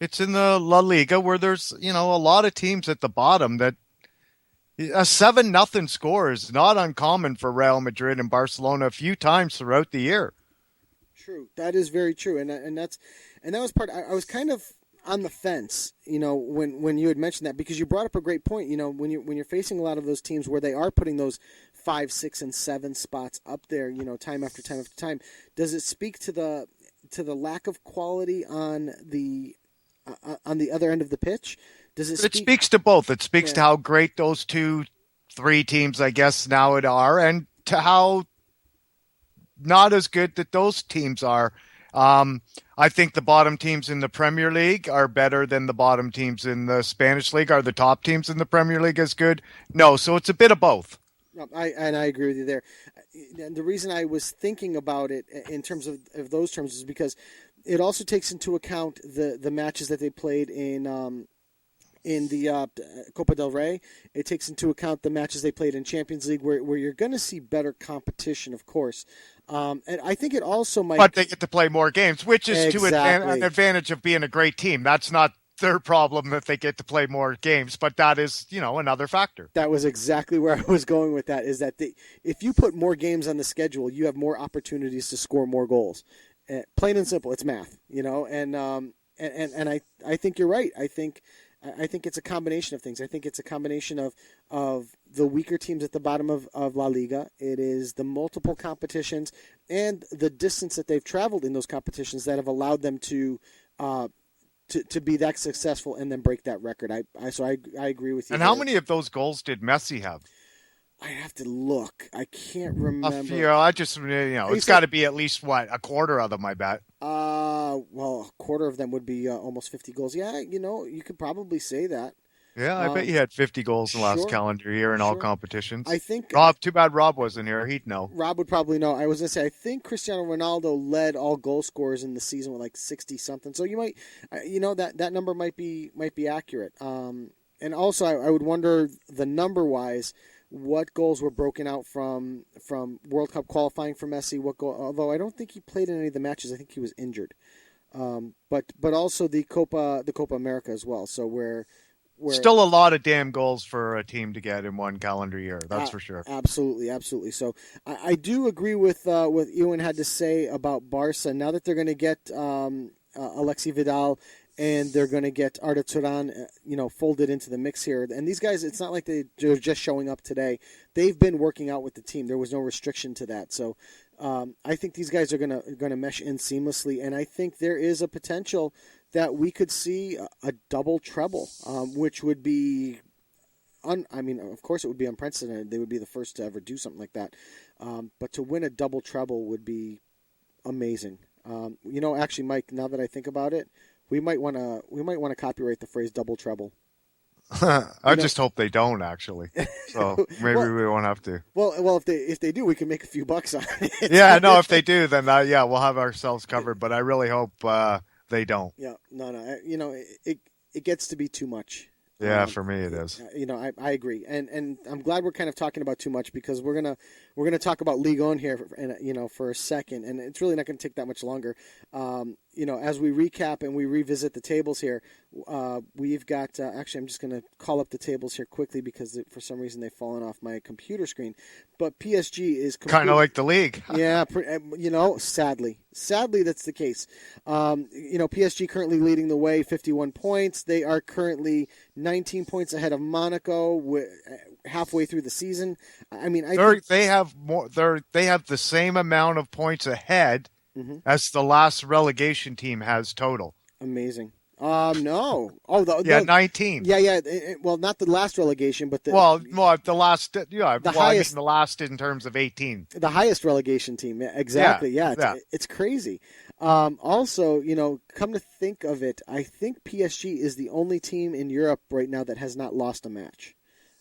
it's in the La Liga where there's, a lot of teams at the bottom that a 7-0 score is not uncommon for Real Madrid and Barcelona a few times throughout the year. True. That is very true, and that was part. I was kind of on the fence, when you had mentioned that, because you brought up a great point. When you're facing a lot of those teams where they are putting those 5, 6, and 7 spots up there, time after time after time, does it speak to the lack of quality on the other end of the pitch? Does it? It speaks to both. It speaks to how great those 2, 3 teams, I guess, now are, and to how not as good that those teams are. I think the bottom teams in the Premier League are better than the bottom teams in the Spanish League. Are the top teams in the Premier League as good? No, so it's a bit of both. I agree with you there. And the reason I was thinking about it in terms of those terms is because it also takes into account the matches that they played in the Copa del Rey. It takes into account the matches they played in Champions League where you're going to see better competition, of course. And I think it also might... But they get to play more games, which is exactly. to an advantage of being a great team. That's not their problem that they get to play more games, but that is, another factor. That was exactly where I was going with that, is that if you put more games on the schedule, you have more opportunities to score more goals. Plain and simple, it's math, and I think you're right. I think it's a combination of things. I think it's a combination of the weaker teams at the bottom of La Liga. It is the multiple competitions and the distance that they've traveled in those competitions that have allowed them to be that successful and then break that record. I agree with you. And how many of those goals did Messi have? I have to look. I can't remember. It's got to be at least a quarter of them, I bet. Well, a quarter of them would be almost 50 goals. Yeah, you could probably say that. Yeah, I bet you had 50 goals in the last calendar year in all competitions. I think too bad Rob wasn't here. He'd know. Rob would probably know. I was going to say, I think Cristiano Ronaldo led all goal scorers in the season with like 60 something. So you might, that number might be accurate. And also I would wonder, the number wise, what goals were broken out from World Cup qualifying for Messi? Although I don't think he played in any of the matches. I think he was injured. But also the Copa America as well. So where still a lot of damn goals for a team to get in one calendar year. That's for sure. Absolutely. So I do agree with what Euan had to say about Barca. Now that they're going to get Alexi Vidal and they're going to get Arda Turan, folded into the mix here. And these guys, it's not like they're just showing up today. They've been working out with the team. There was no restriction to that. So I think these guys are going to mesh in seamlessly. And I think there is a potential that we could see a double treble, which would be, of course it would be unprecedented. They would be the first to ever do something like that. But to win a double treble would be amazing. Actually, Mike, now that I think about it, we might want to copyright the phrase double treble. I just hope they don't, actually. So maybe we won't have to. Well, if they do, we can make a few bucks on it. Yeah, no, if they do, then we'll have ourselves covered. But I really hope they don't. Yeah, no. It gets to be too much. Yeah, for me it is. I agree, and I'm glad we're kind of talking about too much, because we're gonna talk about Liga on here, for a second, and it's really not going to take that much longer. As we recap and we revisit the tables here, we've got actually I'm just going to call up the tables here quickly because for some reason they've fallen off my computer screen. But PSG is kind of like the league. Yeah, sadly that's the case. PSG currently leading the way, 51 points. They are currently 19 points ahead of Monaco, halfway through the season. I mean, they have the same amount of points ahead as the last relegation team has total. Amazing. No. Oh, 19. Yeah. Well, not the last relegation, but the last. Yeah, the highest. The last in terms of 18. The highest relegation team. Yeah, exactly. Yeah. It's crazy. Also, come to think of it, I think PSG is the only team in Europe right now that has not lost a match.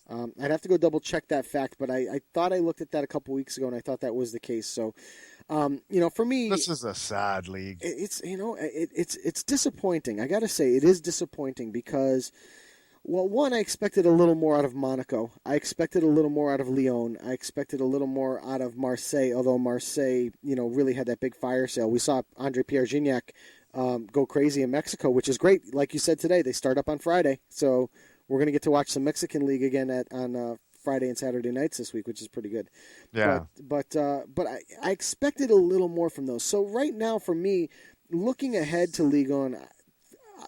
I'd have to go double check that fact, but I thought I looked at that a couple weeks ago, and I thought that was the case. So, for me, this is a sad league. It's disappointing. I got to say, it is disappointing because, well, one, I expected a little more out of Monaco. I expected a little more out of Lyon. I expected a little more out of Marseille, although Marseille, really had that big fire sale. We saw Andre Pierre Gignac go crazy in Mexico, which is great. Like you said today, they start up on Friday, so we're going to get to watch some Mexican League again on Friday and Saturday nights this week, which is pretty good. Yeah. But I expected a little more from those. So right now, for me, looking ahead to Liga 1,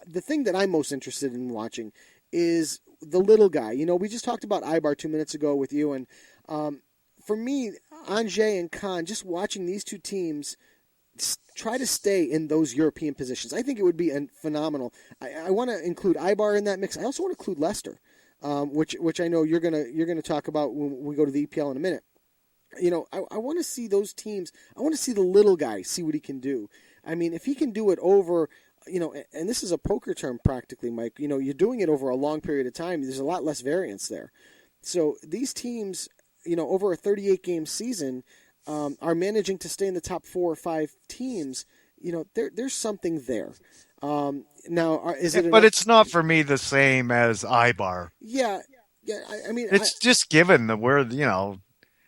the thing that I'm most interested in watching is the little guy. We just talked about Eibar 2 minutes ago with you, and for me, Angers and Caen, just watching these two teams try to stay in those European positions, I think it would be phenomenal. I want to include Eibar in that mix. I also want to include Leicester, which I know you're gonna talk about when we go to the EPL in a minute. I want to see those teams. I want to see the little guy see what he can do. I mean, if he can do it over, and this is a poker term practically, Mike. You're doing it over a long period of time. There's a lot less variance there. So these teams, over a 38-game season, are managing to stay in the top 4 or 5 teams. There's something there. Now, is it? But it's not for me the same as Eibar. Yeah. I mean, it's just given that we're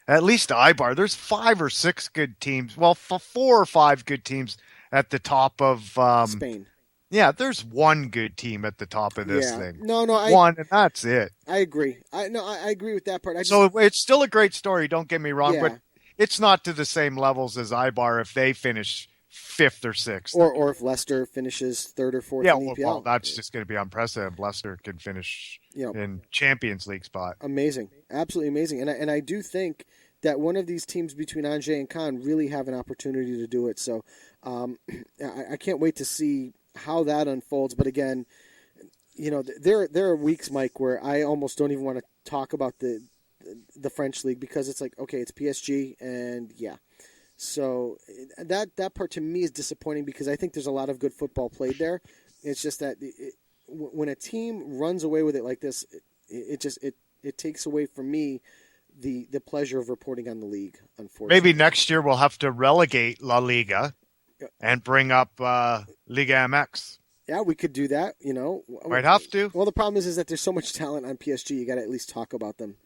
at least Eibar. There's 5 or 6 good teams. Well, 4 or 5 good teams at the top of Spain. Yeah, there's one good team at the top of this thing. No, one, and that's it. I agree. I agree with that part. So it's still a great story. Don't get me wrong, but it's not to the same levels as Eibar if they finish 5th or 6th, or if Leicester finishes 3rd or 4th. Yeah, in the EPL. well, that's just going to be unprecedented. Leicester can finish in Champions League spot. Amazing, absolutely amazing, and I do think that one of these teams between Angers and Caen really have an opportunity to do it. So I can't wait to see how that unfolds. But again, there are weeks, Mike, where I almost don't even want to talk about the French league because it's like, okay, it's PSG, and so that part to me is disappointing because I think there's a lot of good football played there. It's just that when a team runs away with it like this, it takes away from me the pleasure of reporting on the league, unfortunately. Maybe next year we'll have to relegate La Liga and bring up Liga MX. Yeah, we could do that, Might have to. Well, the problem is that there's so much talent on PSG, you got to at least talk about them.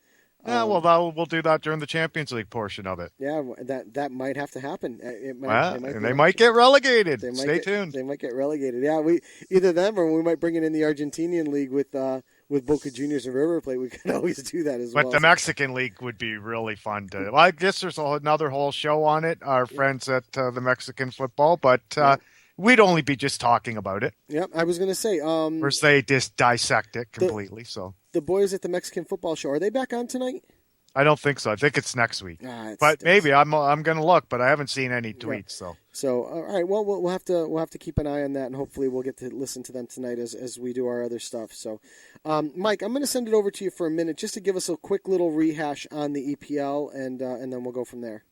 Yeah, we'll do that during the Champions League portion of it. Yeah, that might have to happen. They might get relegated. Stay tuned. They might get relegated. Yeah, either them or we might bring it in the Argentinian league with Boca Juniors and River Plate. We could always do that as well. But the Mexican league would be really fun to. Well, I guess there's another whole show on it. Our friends at the Mexican football, but. We'd only be just talking about it. Yep, I was going to say. Whereas they just dissect it completely. So the boys at the Mexican football show, are they back on tonight? I don't think so. I think it's next week. But maybe I'm going to look, but I haven't seen any tweets. Yeah. So all right, well we'll have to keep an eye on that, and hopefully we'll get to listen to them tonight as we do our other stuff. So, Mike, I'm going to send it over to you for a minute just to give us a quick little rehash on the EPL, and then we'll go from there.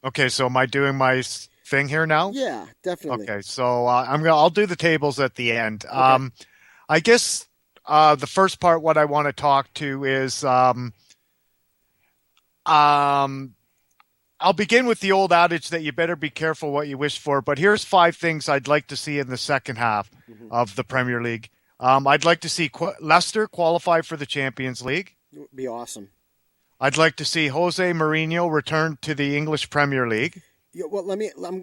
Okay, so am I doing my thing here now? Yeah, definitely. Okay, so I'll do the tables at the end. Okay. I guess the first part, what I want to talk to is I'll begin with the old adage that you better be careful what you wish for. But here's 5 things I'd like to see in the second half of the Premier League. I'd like to see Leicester qualify for the Champions League. It would be awesome. I'd like to see Jose Mourinho return to the English Premier League. Yeah, well,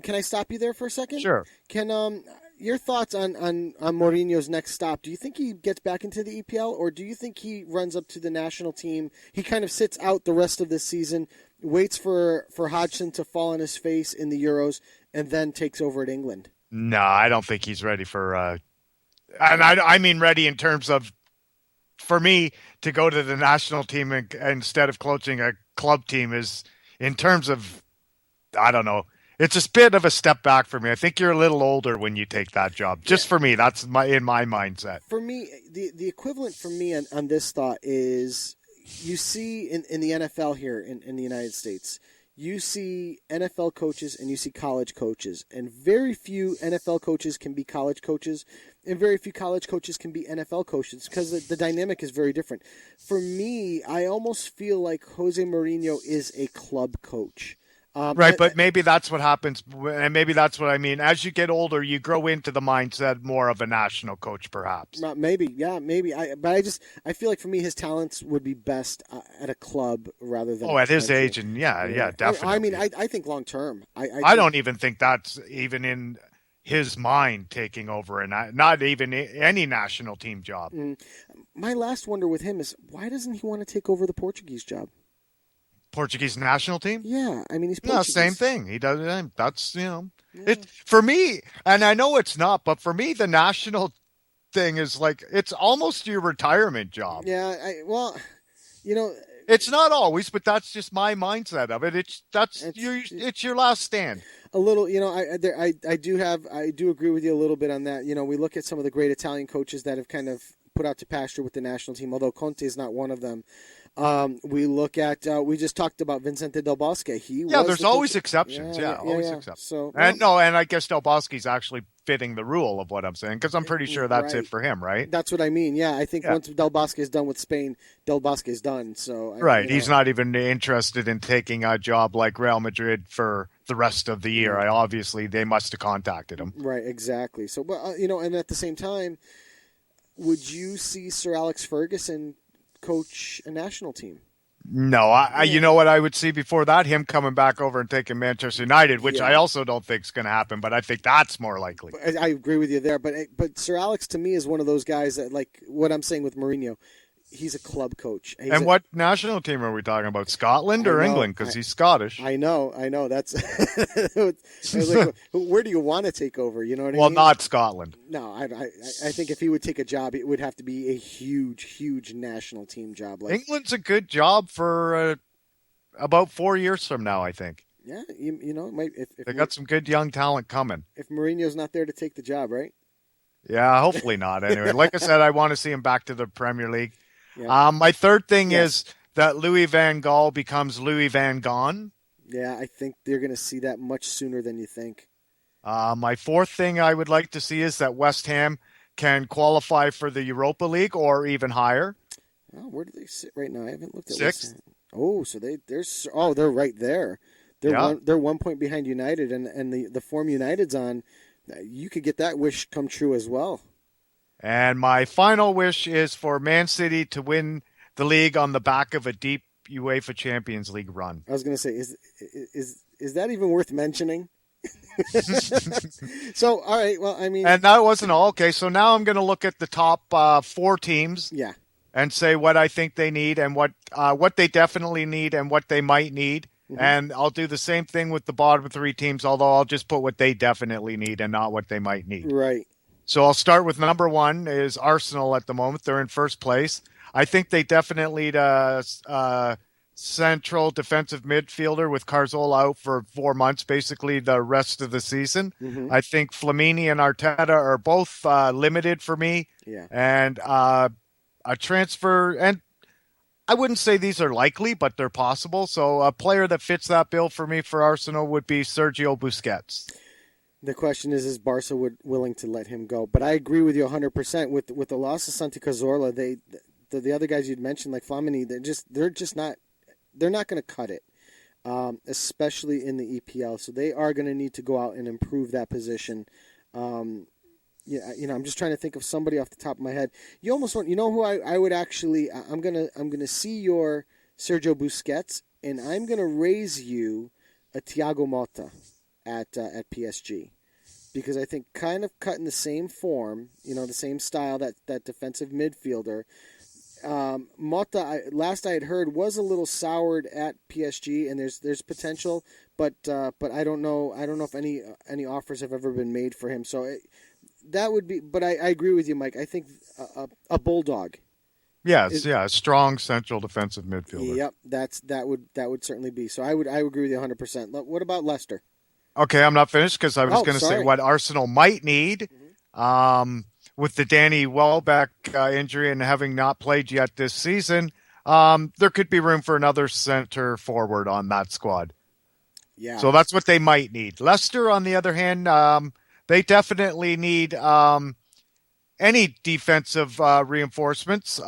can I stop you there for a second? Sure. Can your thoughts on Mourinho's next stop? Do you think he gets back into the EPL, or do you think he runs up to the national team? He kind of sits out the rest of this season, waits for Hodgson to fall on his face in the Euros, and then takes over at England? No, I don't think he's ready for. And I mean ready in terms of for me to go to the national team instead of coaching a club team is, in terms of, I don't know, it's a bit of a step back for me. I think you're a little older when you take that job. Just for me, that's in my mindset. For me, the equivalent for me on this thought is, you see in the NFL here in the United States, you see NFL coaches and you see college coaches, and very few NFL coaches can be college coaches, and very few college coaches can be NFL coaches, because the dynamic is very different. For me, I almost feel like Jose Mourinho is a club coach. Right, but maybe that's what happens, and maybe that's what I mean. As you get older, you grow into the mindset more of a national coach, perhaps. Maybe. I feel like for me, his talents would be best at a club rather than. Oh, at his age, and yeah, definitely. I mean, I think long term. I don't even think that's even in his mind, taking over, and not even any national team job. My last wonder with him is, why doesn't he want to take over the Portuguese job? Portuguese national team? Yeah, I mean, he's Portuguese. Same thing. He does. That's it for me, and I know it's not, but for me, the national thing is like, it's almost your retirement job. Yeah, it's not always, but that's just my mindset of it. It's your last stand. A little, I do agree with you a little bit on that. We look at some of the great Italian coaches that have kind of put out to pasture with the national team, although Conte is not one of them. We look at, we just talked about Vicente Del Bosque. There's always exceptions. Always exceptions. So, and I guess Del Bosque's actually fitting the rule of what I'm saying, because I'm pretty sure that's it for him, right? That's what I mean. Yeah, I think once Del Bosque is done with Spain, Del Bosque is done. So he's not even interested in taking a job like Real Madrid for the rest of the year. Obviously, they must have contacted him. Right, exactly. So, but and at the same time, would you see Sir Alex Ferguson coach a national team? No, you know what I would see before that? Him coming back over and taking Manchester United, which I also don't think is going to happen, but I think that's more likely. I agree with you there, but Sir Alex to me is one of those guys that, like what I'm saying with Mourinho, he's a club coach. What national team are we talking about? Scotland or England? Because he's Scottish. I know. That's like, where do you want to take over? You know what I mean? Well, not Scotland. No, I think if he would take a job, it would have to be a huge national team job. Like England's a good job for about 4 years from now, I think. Yeah, if they got some good young talent coming. If Mourinho's not there to take the job, right? Yeah, hopefully not. Anyway, like I said, I want to see him back to the Premier League. Yeah. My third thing is that Louis van Gaal becomes Louis van Gaal. Yeah, I think they're going to see that much sooner than you think. My fourth thing I would like to see is that West Ham can qualify for the Europa League or even higher. Oh, where do they sit right now? I haven't looked at sixth. West Ham. Oh, so they're right there. They're 1 point behind United, and the form United's on, you could get that wish come true as well. And my final wish is for Man City to win the league on the back of a deep UEFA Champions League run. I was going to say, is that even worth mentioning? So, all right, well, I mean... And that wasn't all. Okay, so now I'm going to look at the top 4 teams and say what I think they need and what they definitely need and what they might need. Mm-hmm. And I'll do the same thing with the bottom 3 teams, although I'll just put what they definitely need and not what they might need. Right. So I'll start with number 1 is Arsenal at the moment. They're in first place. I think they definitely need a central defensive midfielder with Cazorla out for 4 months, basically the rest of the season. Mm-hmm. I think Flamini and Arteta are both limited for me. Yeah. And a transfer, and I wouldn't say these are likely, but they're possible. So a player that fits that bill for me for Arsenal would be Sergio Busquets. The question is Barca willing to let him go? But I agree with you 100%. With the loss of Santi Cazorla, the other guys you'd mentioned, like Flamini, they're not going to cut it, especially in the EPL. So they are going to need to go out and improve that position. I'm just trying to think of somebody off the top of my head. You almost want, who I would actually, I'm gonna see your Sergio Busquets, and I'm gonna raise you a Thiago Motta at PSG, because I think kind of cut in the same form, the same style, that defensive midfielder. Motta, last I had heard, was a little soured at PSG, and there's potential, but I don't know if any offers have ever been made for him. So that would be. But I agree with you, Mike. I think a bulldog. Yes, a strong central defensive midfielder. Yep, that would certainly be. So I would agree with you 100%. What about Leicester? Okay, I'm not finished because I was going to say sorry. what Arsenal might need. With the Danny Welbeck injury and having not played yet this season, there could be room for another center forward on that squad. Yeah. So that's what they might need. Leicester, on the other hand, they definitely need any defensive reinforcements.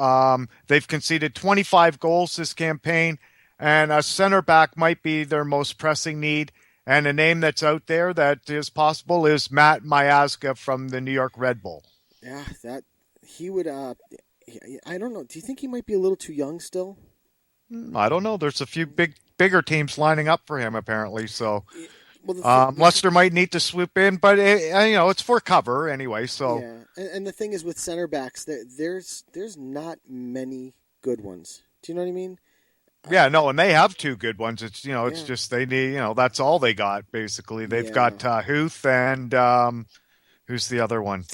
They've conceded 25 goals this campaign, and a center back might be their most pressing need. And a name that's out there that is possible is Matt Miazga from the New York Red Bull. Yeah, that he would. I don't know. Do you think he might be a little too young still? I don't know. There's a few bigger teams lining up for him apparently. So Well, Leicester might need to swoop in, but it's for cover anyway. So yeah, and the thing is with center backs, there's not many good ones. Do you know what I mean? Yeah, no, and they have two good ones. It's it's just they need that's all they got basically. They've got Huth and who's the other one?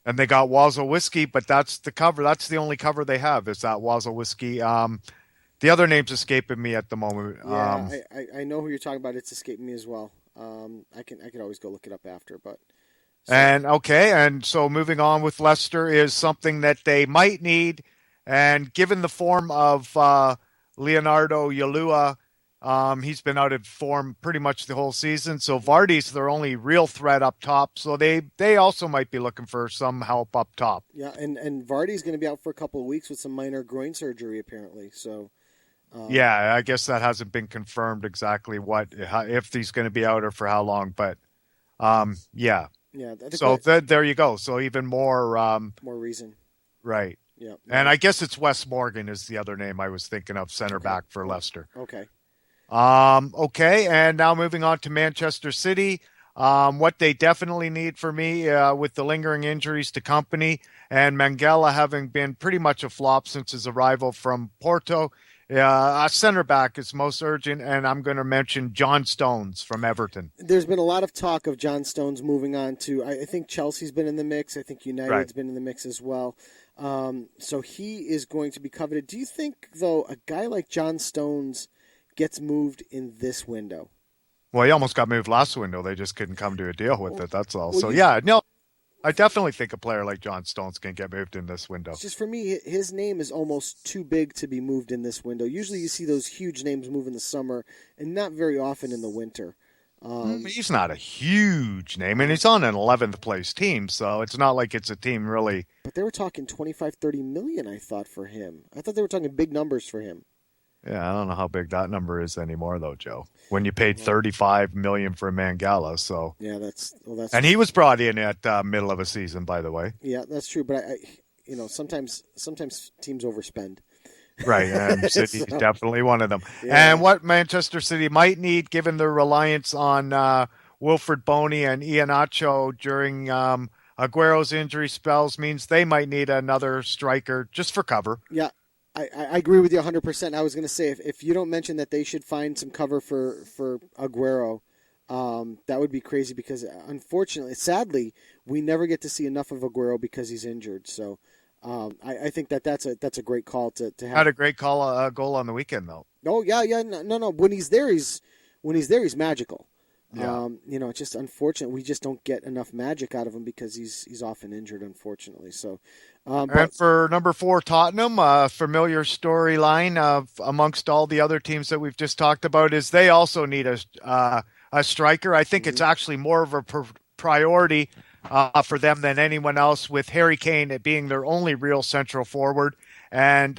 And they got Wazelwiski, but that's the cover. That's the only cover they have is that Wazelwiski. The other name's escaping me at the moment. Yeah, I know who you're talking about. It's escaping me as well. I could always go look it up after, but. And so moving on with Leicester is something that they might need, and given the form of Leonardo Yalua, he's been out of form pretty much the whole season. So Vardy's their only real threat up top. So they also might be looking for some help up top. Yeah, and Vardy's going to be out for a couple of weeks with some minor groin surgery apparently. So. Yeah, I guess that hasn't been confirmed exactly if he's going to be out or for how long. But yeah. Yeah. So there you go. So even more. More reason. Right. Yeah. And I guess it's Wes Morgan is the other name I was thinking of, center back for Leicester. Okay. Okay, and now moving on to Manchester City. What they definitely need for me with the lingering injuries to Company and Mangala having been pretty much a flop since his arrival from Porto, a center back is most urgent, and I'm going to mention John Stones from Everton. There's been a lot of talk of John Stones moving on to, I think Chelsea's been in the mix. I think United's been in the mix as well. So he is going to be coveted. Do you think, though, a guy like John Stones gets moved in this window? Well, he almost got moved last window. They just couldn't come to a deal with it. That's all. So, I definitely think a player like John Stones can get moved in this window. It's just for me, his name is almost too big to be moved in this window. Usually you see those huge names move in the summer and not very often in the winter. He's not a huge name, and he's on an 11th place team, so it's not like it's a team really. But they were talking 25, 30 million, I thought, for him. I thought they were talking big numbers for him. Yeah, I don't know how big that number is anymore, though, Joe. When you paid $35 million for Mangala, so yeah, that's and he was brought in at middle of a season, by the way. Yeah, that's true. But I sometimes teams overspend. Right, and City's definitely one of them. Yeah. And what Manchester City might need, given their reliance on Wilfred Boney and Iheanacho during Aguero's injury spells, means they might need another striker just for cover. Yeah. I agree with you 100%. I was going to say, if you don't mention that they should find some cover for Aguero, that would be crazy because, unfortunately, sadly, we never get to see enough of Aguero because he's injured. So I think that's a great call to have. Had a great goal on the weekend, though. Oh, yeah. No. When he's there, he's magical. Yeah. It's just unfortunate. We just don't get enough magic out of him because he's often injured, unfortunately. So, and for number 4, Tottenham, a familiar storyline amongst all the other teams that we've just talked about is they also need a striker. I think it's actually more of a priority for them than anyone else, with Harry Kane being their only real central forward. And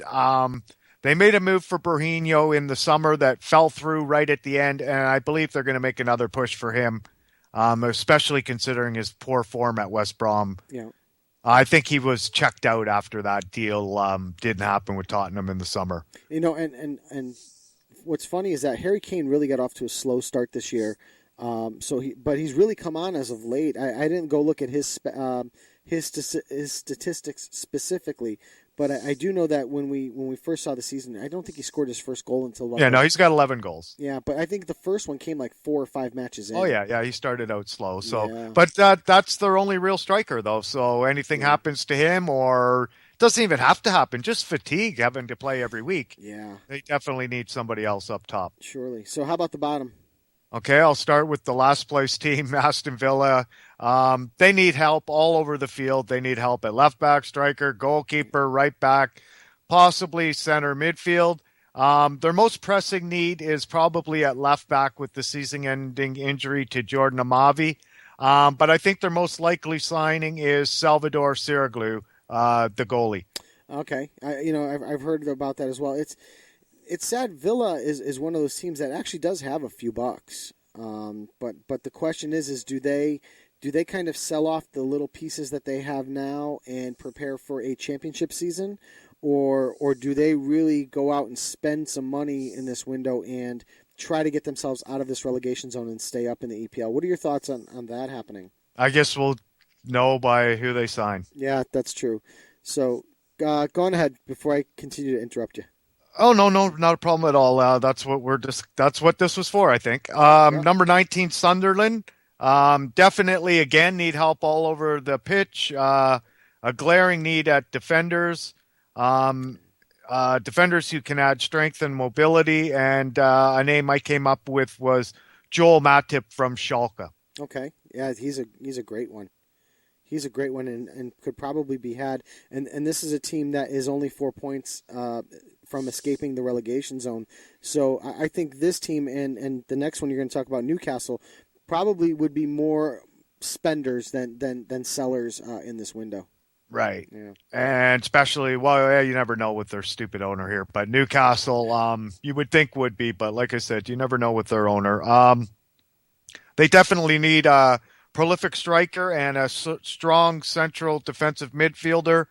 they made a move for Berhinho in the summer that fell through right at the end, and I believe they're going to make another push for him, especially considering his poor form at West Brom. Yeah. I think he was checked out after that deal didn't happen with Tottenham in the summer. And what's funny is that Harry Kane really got off to a slow start this year. But he's really come on as of late. I didn't go look at his statistics specifically, but I do know that when we first saw the season, I don't think he scored his first goal until. He's got 11 goals. Yeah, but I think the first one came like 4 or 5 matches in. Oh yeah, he started out slow. So, Yeah. but that's their only real striker though. So anything happens to him or doesn't even have to happen. Just fatigue having to play every week. Yeah, They definitely need somebody else up top. surely. So how about the bottom? Okay, I'll start with the last place team, Aston Villa. They need help all over the field. They need help at left back, striker, goalkeeper, right back, possibly center midfield. Their most pressing need is probably at left back with the season-ending injury to Jordan Amavi. But I think their most likely signing is Salvador Siroglu, the goalie. Okay, I've heard about that as well. It's sad. Villa is one of those teams that actually does have a few bucks. But the question is do they kind of sell off the little pieces that they have now and prepare for a championship season, or do they really go out and spend some money in this window and try to get themselves out of this relegation zone and stay up in the EPL? What are your thoughts on that happening? I guess we'll know by who they sign. Yeah, that's true. So go on ahead before I continue to interrupt you. Oh, no, not a problem at all. That's what this was for, I think. Number 19, Sunderland. Definitely, again, need help all over the pitch. A glaring need at defenders. Defenders who can add strength and mobility. And a name I came up with was Joel Matip from Schalke. Okay. Yeah, he's a great one. He's a great one and could probably be had. And this is a team that is only 4 points from escaping the relegation zone. So I think this team and the next one you're going to talk about, Newcastle, probably would be more spenders than sellers in this window. Right. Yeah. And especially, you never know with their stupid owner here, but Newcastle, you would think would be, but like I said, you never know with their owner. They definitely need a prolific striker and a strong central defensive midfielder.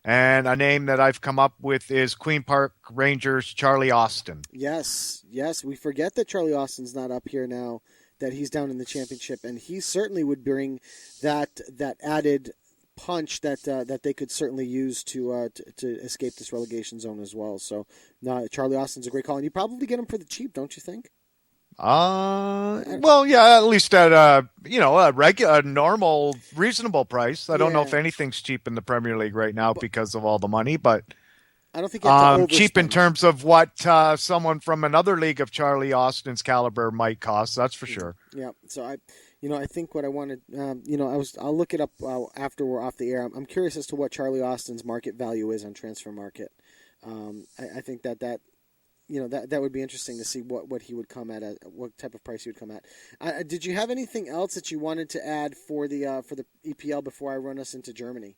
And a name that I've come up with is Queen Park Rangers' Charlie Austin. Yes. We forget that Charlie Austin's not up here now, that he's down in the championship, and he certainly would bring that added punch that they could certainly use to escape this relegation zone as well. So, Charlie Austin's a great call, and you probably get him for the cheap, don't you think? Well, yeah, at least at a normal, reasonable price. I don't know if anything's cheap in the Premier League right now because of all the money, but I don't think you have to cheap in overspend. terms of what someone from another league of Charlie Austin's caliber might cost. That's for sure. Yeah. So I think what I wanted, I'll look it up after we're off the air. I'm curious as to what Charlie Austin's market value is on Transfer Market. I think that would be interesting to see what he would come at, what type of price he would come at. Did you have anything else that you wanted to add for the EPL before I run us into Germany?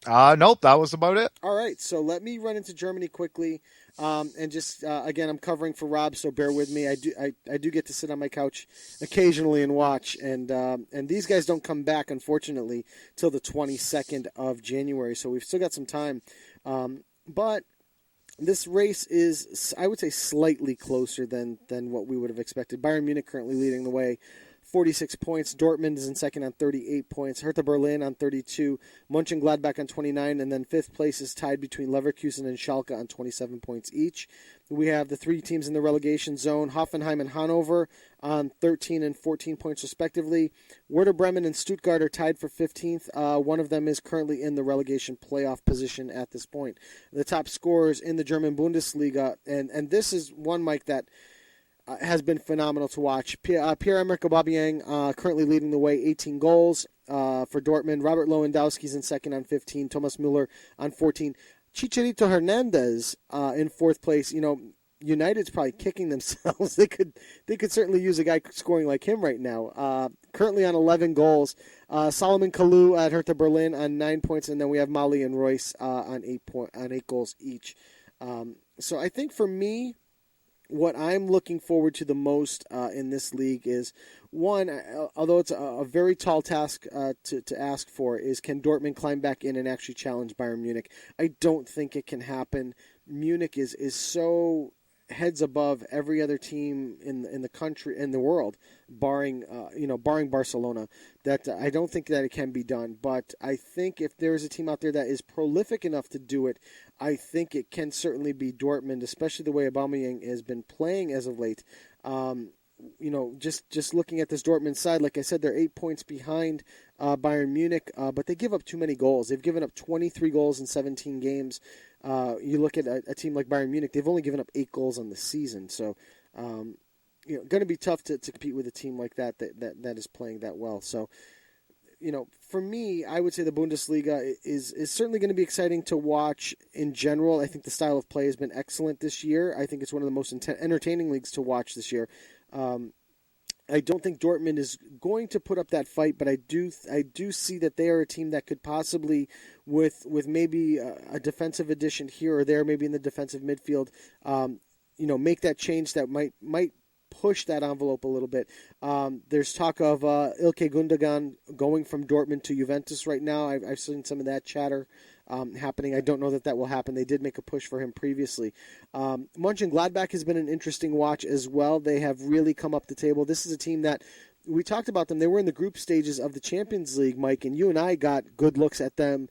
Nope, that was about it. All right, so let me run into Germany quickly, and just again, I'm covering for Rob, so bear with me. I do get to sit on my couch occasionally and watch, and these guys don't come back, unfortunately, till the 22nd of January, so we've still got some time, but this race is, I would say, slightly closer than what we would have expected. Bayern Munich currently leading the way, 46 points. Dortmund is in second on 38 points. Hertha Berlin on 32. Mönchengladbach on 29. And then fifth place is tied between Leverkusen and Schalke on 27 points each. We have the three teams in the relegation zone, Hoffenheim and Hannover on 13 and 14 points respectively. Werder Bremen and Stuttgart are tied for 15th. One of them is currently in the relegation playoff position at this point. The top scorers in the German Bundesliga, and this is one, Mike, that has been phenomenal to watch. Pierre-Emerick Aubameyang currently leading the way, 18 goals for Dortmund. Robert Lewandowski's in second on 15. Thomas Müller on 14. Chicharito Hernandez in fourth place. United's probably kicking themselves. They could certainly use a guy scoring like him right now. Currently on 11 goals. Solomon Kalou at Hertha Berlin on 9 points, and then we have Mali and Royce on 8 goals each. So I think for me, what I'm looking forward to the most in this league is, one, although it's a very tall task to ask for, is can Dortmund climb back in and actually challenge Bayern Munich? I don't think it can happen. Munich is so heads above every other team in the country, in the world, barring Barcelona, that I don't think that it can be done. But I think if there's a team out there that is prolific enough to do it, I think it can certainly be Dortmund, especially the way Aubameyang has been playing as of late. Just looking at this Dortmund side, like I said, they're 8 points behind Bayern Munich, but they give up too many goals. They've given up 23 goals in 17 games. You look at a team like Bayern Munich, they've only given up 8 goals on the season. So, going to be tough to compete with a team like that is playing that well. So, for me, I would say the Bundesliga is certainly going to be exciting to watch in general. I think the style of play has been excellent this year. I think it's one of the most entertaining leagues to watch this year. I don't think Dortmund is going to put up that fight, but I do see that they are a team that could possibly, with maybe a defensive addition here or there, maybe in the defensive midfield, make that change that might push that envelope a little bit. There's talk of Ilkay Gundogan going from Dortmund to Juventus right now. I've seen some of that chatter happening. I don't know that will happen. They did make a push for him previously. Mönchengladbach has been an interesting watch as well. They have really come up the table. This is a team that we talked about them. They were in the group stages of the Champions League, Mike, and you and I got good looks at them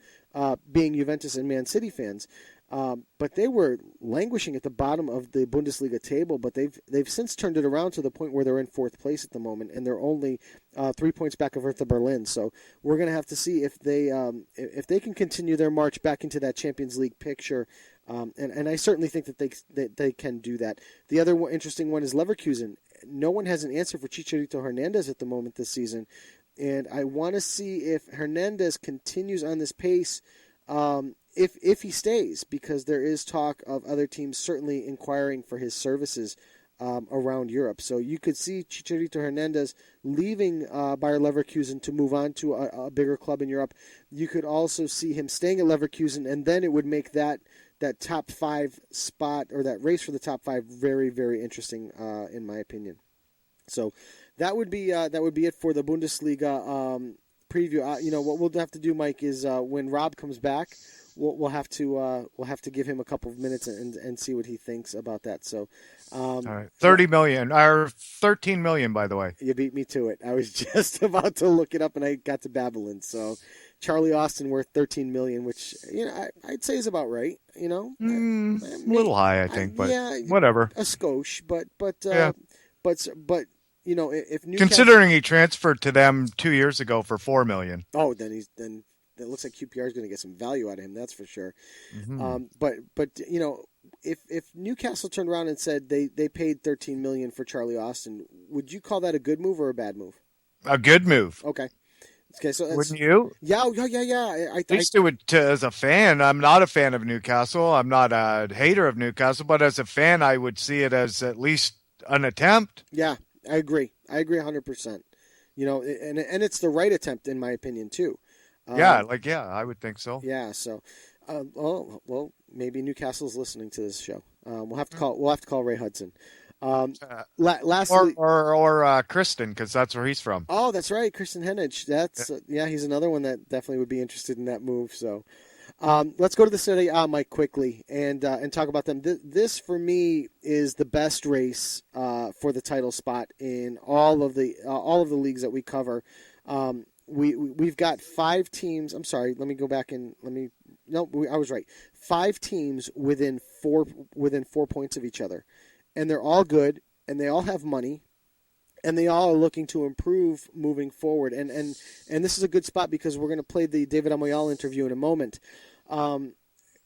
being Juventus and Man City fans. But they were languishing at the bottom of the Bundesliga table, but they've since turned it around to the point where they're in 4th place at the moment, and they're only 3 points back of Hertha Berlin. So we're going to have to see if they can continue their march back into that Champions League picture, and I certainly think that they can do that. The other interesting one is Leverkusen. No one has an answer for Chicharito Hernandez at the moment this season, and I want to see if Hernandez continues on this pace. If he stays, because there is talk of other teams certainly inquiring for his services around Europe. So you could see Chicharito Hernandez leaving Bayer Leverkusen to move on to a bigger club in Europe. You could also see him staying at Leverkusen, and then it would make that top 5 spot, or that race for the top 5, very, very interesting in my opinion. So that would be it for the Bundesliga preview. What we'll have to do, Mike, is when Rob comes back, we'll have to give him a couple of minutes and see what he thinks about that. So, all right, 30 million or 13 million, by the way. You beat me to it. I was just about to look it up and I got to Babylon. So, Charlie Austin worth 13 million, which I'd say is about right. A little high, I think, but whatever. A skosh, but yeah. If Newcastle, considering he transferred to them 2 years ago for 4 million. Oh, then it looks like QPR is going to get some value out of him. That's for sure. Mm-hmm. But if Newcastle turned around and said they paid 13 million for Charlie Austin, would you call that a good move or a bad move? A good move. Okay, so wouldn't you? Yeah. At least it would. As a fan, I'm not a fan of Newcastle. I'm not a hater of Newcastle, but as a fan, I would see it as at least an attempt. Yeah, I agree 100%. And it's the right attempt in my opinion too. I would think so. Yeah, so, well, maybe Newcastle's listening to this show. We'll have to call Ray Hudson. Lastly, or Kristen, because that's where he's from. Oh, that's right, Kristen Hennig. That's he's another one that definitely would be interested in that move. So, let's go to the Serie A, Mike, quickly and talk about them. This for me is the best race for the title spot in all of the leagues that we cover. We've got 5 teams. I'm sorry. Let me go back and I was right. 5 teams within 4 points of each other, and they're all good, and they all have money, and they all are looking to improve moving forward. And this is a good spot because we're going to play the David Amoyal interview in a moment.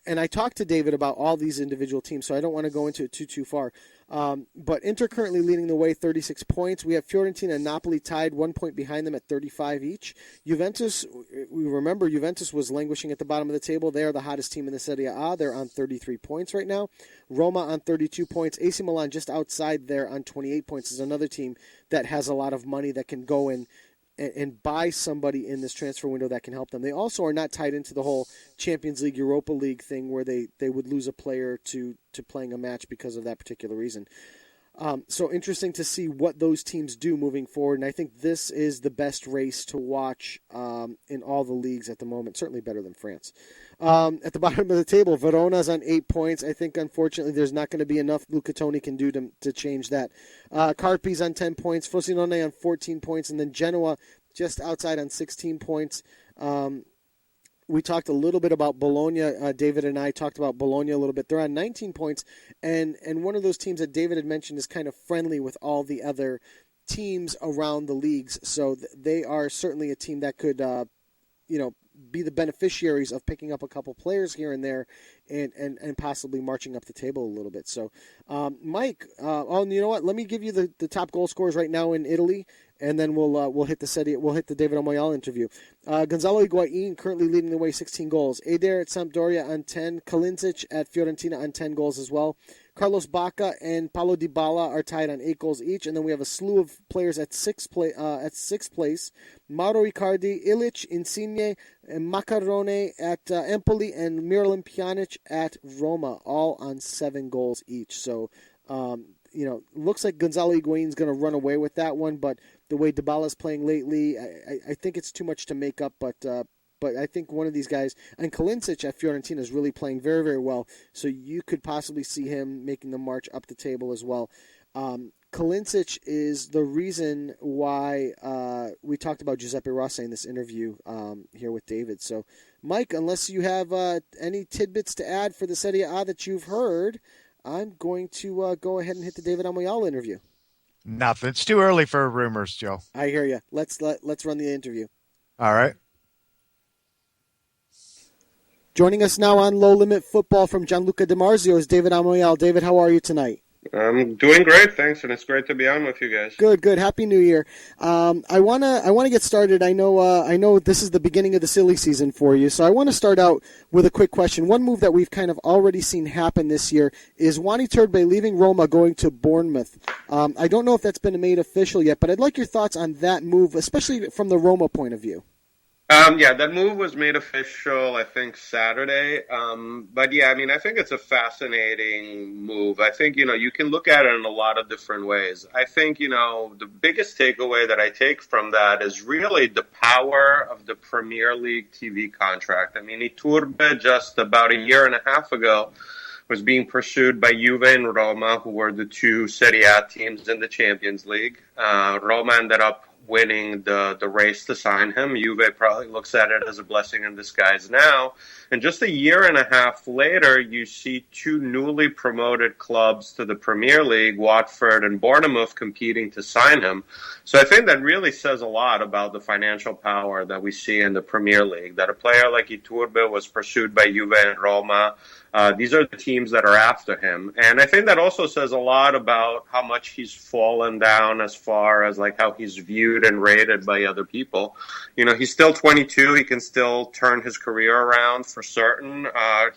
And I talked to David about all these individual teams, so I don't want to go into it too far. But Inter currently leading the way, 36 points. We have Fiorentina and Napoli tied 1 point behind them at 35 each. Juventus, we remember Juventus was languishing at the bottom of the table. They are the hottest team in the Serie A. They're on 33 points right now. Roma on 32 points. AC Milan just outside there on 28 points is another team that has a lot of money that can go in and buy somebody in this transfer window that can help them. They also are not tied into the whole Champions League, Europa League thing where they would lose a player to playing a match because of that particular reason. So interesting to see what those teams do moving forward, and I think this is the best race to watch in all the leagues at the moment, certainly better than France. At the bottom of the table, Verona's on 8 points. I think, unfortunately, there's not going to be enough Luca Toni can do to change that. Carpi's on 10 points, Frosinone on 14 points, and then Genoa just outside on 16 points. We talked a little bit about Bologna. David and I talked about Bologna a little bit. They're on 19 points, and one of those teams that David had mentioned is kind of friendly with all the other teams around the leagues. So they are certainly a team that could, be the beneficiaries of picking up a couple players here and there and possibly marching up the table a little bit. So, Mike, you know what? Let me give you the top goal scorers right now in Italy, and then we'll hit the David Amoyal interview. Gonzalo Higuain currently leading the way, 16 goals. Eder at Sampdoria on 10. Coloccini at Fiorentina on 10 goals as well. Carlos Bacca and Paulo Dybala are tied on 8 goals each, and then we have a slew of players at sixth place. Mauro Icardi, Ilic, Insigne, and Macarone at Empoli, and Miralem Pjanic at Roma, all on 7 goals each. So, looks like Gonzalo Higuain's going to run away with that one, but the way Dybala's playing lately, I think it's too much to make up, but I think one of these guys, and Coloccini at Fiorentina is really playing very, very well, so you could possibly see him making the march up the table as well. Coloccini is the reason why we talked about Giuseppe Rossi in this interview here with David. So, Mike, unless you have any tidbits to add for the Serie A that you've heard, I'm going to go ahead and hit the David Amoyal interview. Nothing. It's too early for rumors, Joe. I hear you. Let's run the interview. All right. Joining us now on Low Limit Football from Gianluca DiMarzio is David Amoyal. David, how are you tonight? I'm doing great, thanks, and it's great to be on with you guys. Good. Happy New Year. I wanna get started. I know this is the beginning of the silly season for you, so I want to start out with a quick question. One move that we've kind of already seen happen this year is Wani Turbe leaving Roma, going to Bournemouth. I don't know if that's been made official yet, but I'd like your thoughts on that move, especially from the Roma point of view. That move was made official, I think, Saturday. But yeah, I think it's a fascinating move. I think, you can look at it in a lot of different ways. I think, the biggest takeaway that I take from that is really the power of the Premier League TV contract. Iturbe just about a year and a half ago was being pursued by Juve and Roma, who were the two Serie A teams in the Champions League. Roma ended up winning the race to sign him. Juve probably looks at it as a blessing in disguise now. And just a year and a half later, you see two newly promoted clubs to the Premier League, Watford and Bournemouth, competing to sign him. So I think that really says a lot about the financial power that we see in the Premier League, that a player like Iturbe was pursued by Juve and Roma. These are the teams that are after him. And I think that also says a lot about how much he's fallen down as far as how he's viewed and rated by other people. He's still 22. He can still turn his career around for certain.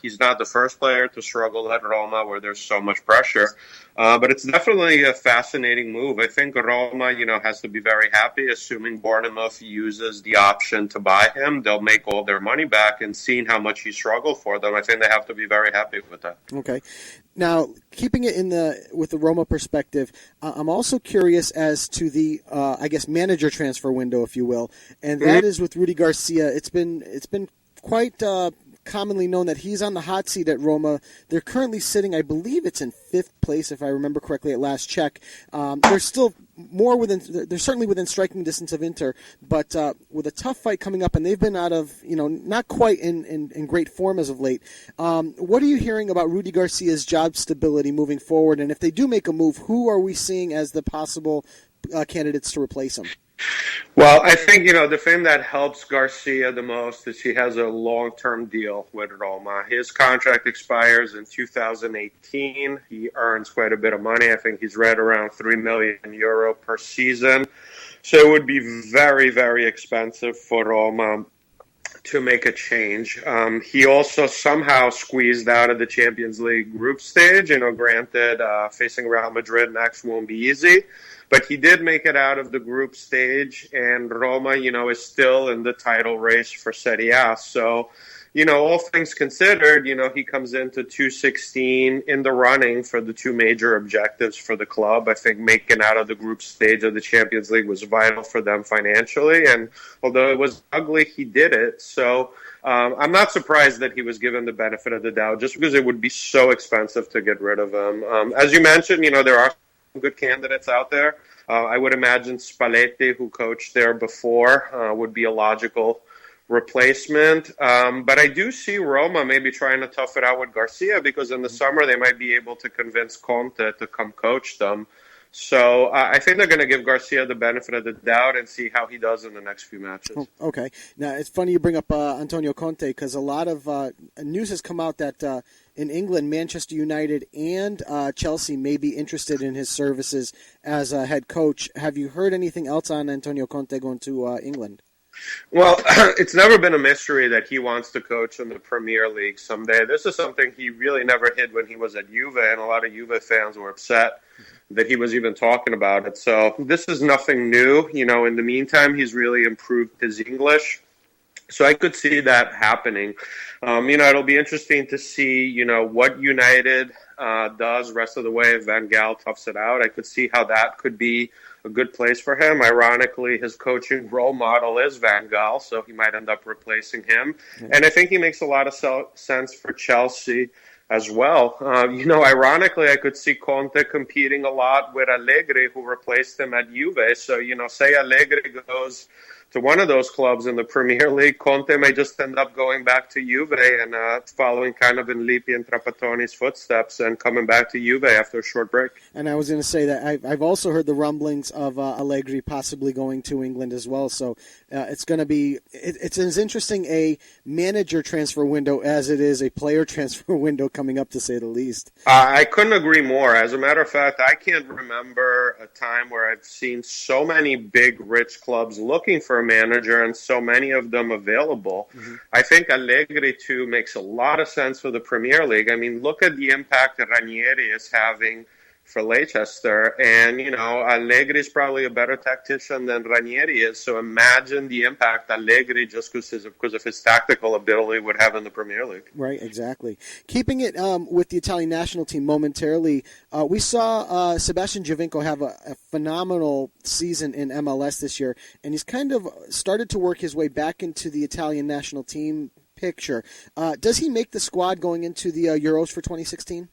He's not the first player to struggle at Roma where there's so much pressure. But it's definitely a fascinating move. I think Roma, has to be very happy, assuming Bournemouth uses the option to buy him. They'll make all their money back, and seeing how much he struggled for them, I think they have to be very happy with that. Okay. Now, keeping it with the Roma perspective, I'm also curious as to the, manager transfer window, if you will, and that is with Rudy Garcia. It's been quite commonly known that he's on the hot seat at Roma. They're currently sitting, I believe it's in 5th place, if I remember correctly at last check. They're still they're certainly within striking distance of Inter, but with a tough fight coming up, and they've been out of, not quite in great form as of late. What are you hearing about Rudy Garcia's job stability moving forward? And if they do make a move, who are we seeing as the possible candidates to replace him? Well, I think, the thing that helps Garcia the most is he has a long-term deal with Roma. His contract expires in 2018. He earns quite a bit of money. I think he's right around €3 million per season. So it would be very, very expensive for Roma to make a change. He also somehow squeezed out of the Champions League group stage. Granted, facing Real Madrid next won't be easy. But he did make it out of the group stage, and Roma, is still in the title race for Serie A. So, all things considered, he comes into 2016 in the running for the two major objectives for the club. I think making out of the group stage of the Champions League was vital for them financially, and although it was ugly, he did it. So I'm not surprised that he was given the benefit of the doubt, just because it would be so expensive to get rid of him. As you mentioned, there are good candidates out there. I would imagine Spalletti, who coached there before, would be a logical replacement. But I do see Roma maybe trying to tough it out with Garcia, because in the summer they might be able to convince Conte to come coach them. So I think they're going to give Garcia the benefit of the doubt and see how he does in the next few matches. Oh, okay. Now, it's funny you bring up Antonio Conte because a lot of news has come out that in England, Manchester United and Chelsea may be interested in his services as a head coach. Have you heard anything else on Antonio Conte going to England? Well, it's never been a mystery that he wants to coach in the Premier League someday. This is something he really never hid when he was at Juve, and a lot of Juve fans were upset that he was even talking about it. So this is nothing new. You know, in the meantime, he's really improved his English. So I could see that happening. It'll be interesting to see, what United does rest of the way if Van Gaal toughs it out. I could see how that could be a good place for him. Ironically, his coaching role model is Van Gaal, so he might end up replacing him. And I think he makes a lot of sense for Chelsea as well. Ironically, I could see Conte competing a lot with Allegri, who replaced him at Juve. So, say Allegri goes to one of those clubs in the Premier League, Conte may just end up going back to Juve and following kind of in Lippi and Trapattoni's footsteps and coming back to Juve after a short break. And I was going to say that I've also heard the rumblings of Allegri possibly going to England as well. So it's going to be it's as interesting a manager transfer window as it is a player transfer window coming up, to say the least. I couldn't agree more. As a matter of fact, I can't remember a time where I've seen so many big, rich clubs looking for a manager and so many of them available. Mm-hmm. I think Allegri, too, makes a lot of sense for the Premier League. I mean, look at the impact that Ranieri is having for Leicester, and Allegri is probably a better tactician than Ranieri is. So imagine the impact Allegri, just because of his tactical ability, would have in the Premier League. Right, exactly. Keeping it with the Italian national team momentarily, we saw Sebastian Giovinco have a phenomenal season in MLS this year, and he's kind of started to work his way back into the Italian national team picture. Does he make the squad going into the Euros for 2016?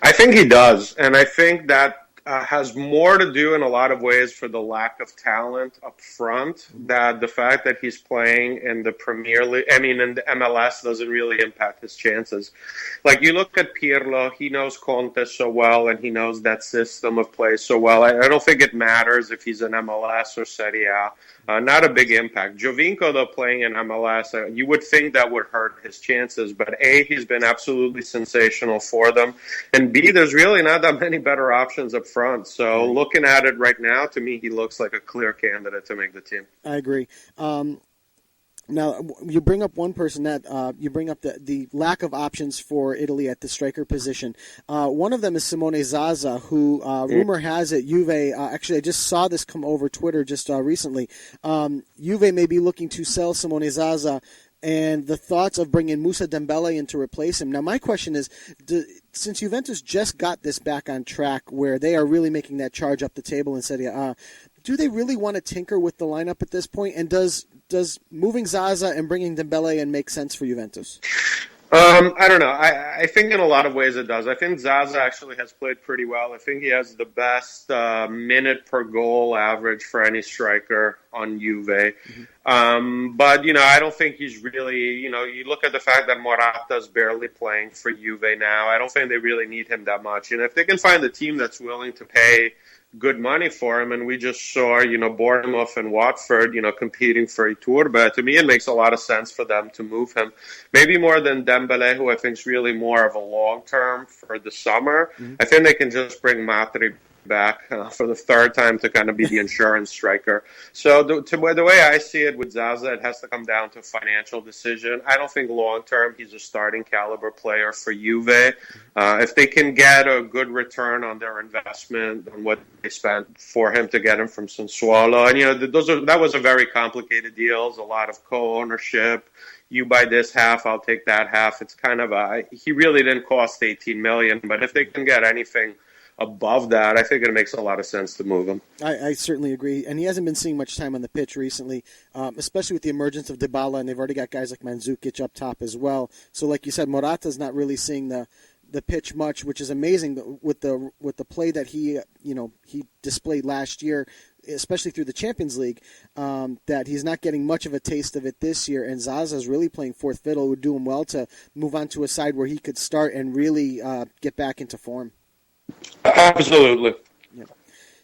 I think he does, and I think that has more to do in a lot of ways for the lack of talent up front, that the fact that he's playing in the Premier League, in the MLS, doesn't really impact his chances. Like, you look at Pirlo, he knows Conte so well, and he knows that system of play so well. I don't think it matters if he's in MLS or Serie A. Not a big impact. Giovinco, though, playing in MLS, you would think that would hurt his chances. But A, he's been absolutely sensational for them. And B, there's really not that many better options up front. So looking at it right now, to me, he looks like a clear candidate to make the team. I agree. Now, you bring up one person that you bring up the lack of options for Italy at the striker position. One of them is Simone Zaza, who rumor has it Juve. Actually, I just saw this come over Twitter just recently. Juve may be looking to sell Simone Zaza, and the thoughts of bringing Moussa Dembele in to replace him. Now, my question is, since Juventus just got this back on track, where they are really making that charge up the table in Serie A, do they really want to tinker with the lineup at this point? And does moving Zaza and bringing Dembele in make sense for Juventus? I don't know. I think in a lot of ways it does. I think Zaza actually has played pretty well. I think he has the best minute per goal average for any striker on Juve. Mm-hmm. But, I don't think he's really, you look at the fact that Morata's barely playing for Juve now. I don't think they really need him that much. If they can find a team that's willing to pay good money for him, and we just saw, Bournemouth and Watford, competing for Iturbe. To me, it makes a lot of sense for them to move him. Maybe more than Dembele, who I think is really more of a long-term for the summer. Mm-hmm. I think they can just bring Matri back for the third time to kind of be the insurance striker. So the way I see it with Zaza, it has to come down to a financial decision. I don't think long-term he's a starting caliber player for Juve. If they can get a good return on their investment on what they spent for him to get him from Sassuolo, and that was a very complicated deal. A lot of co-ownership. You buy this half, I'll take that half. It's kind of he really didn't cost $18 million, but if they can get anything above that, I think it makes a lot of sense to move him. I certainly agree. And he hasn't been seeing much time on the pitch recently, especially with the emergence of Dybala, and they've already got guys like Mandzukic up top as well. So like you said, Morata's not really seeing the pitch much, which is amazing with the play that he displayed last year, especially through the Champions League, that he's not getting much of a taste of it this year. And Zaza's really playing fourth fiddle. It would do him well to move on to a side where he could start and really get back into form. Absolutely. Yeah.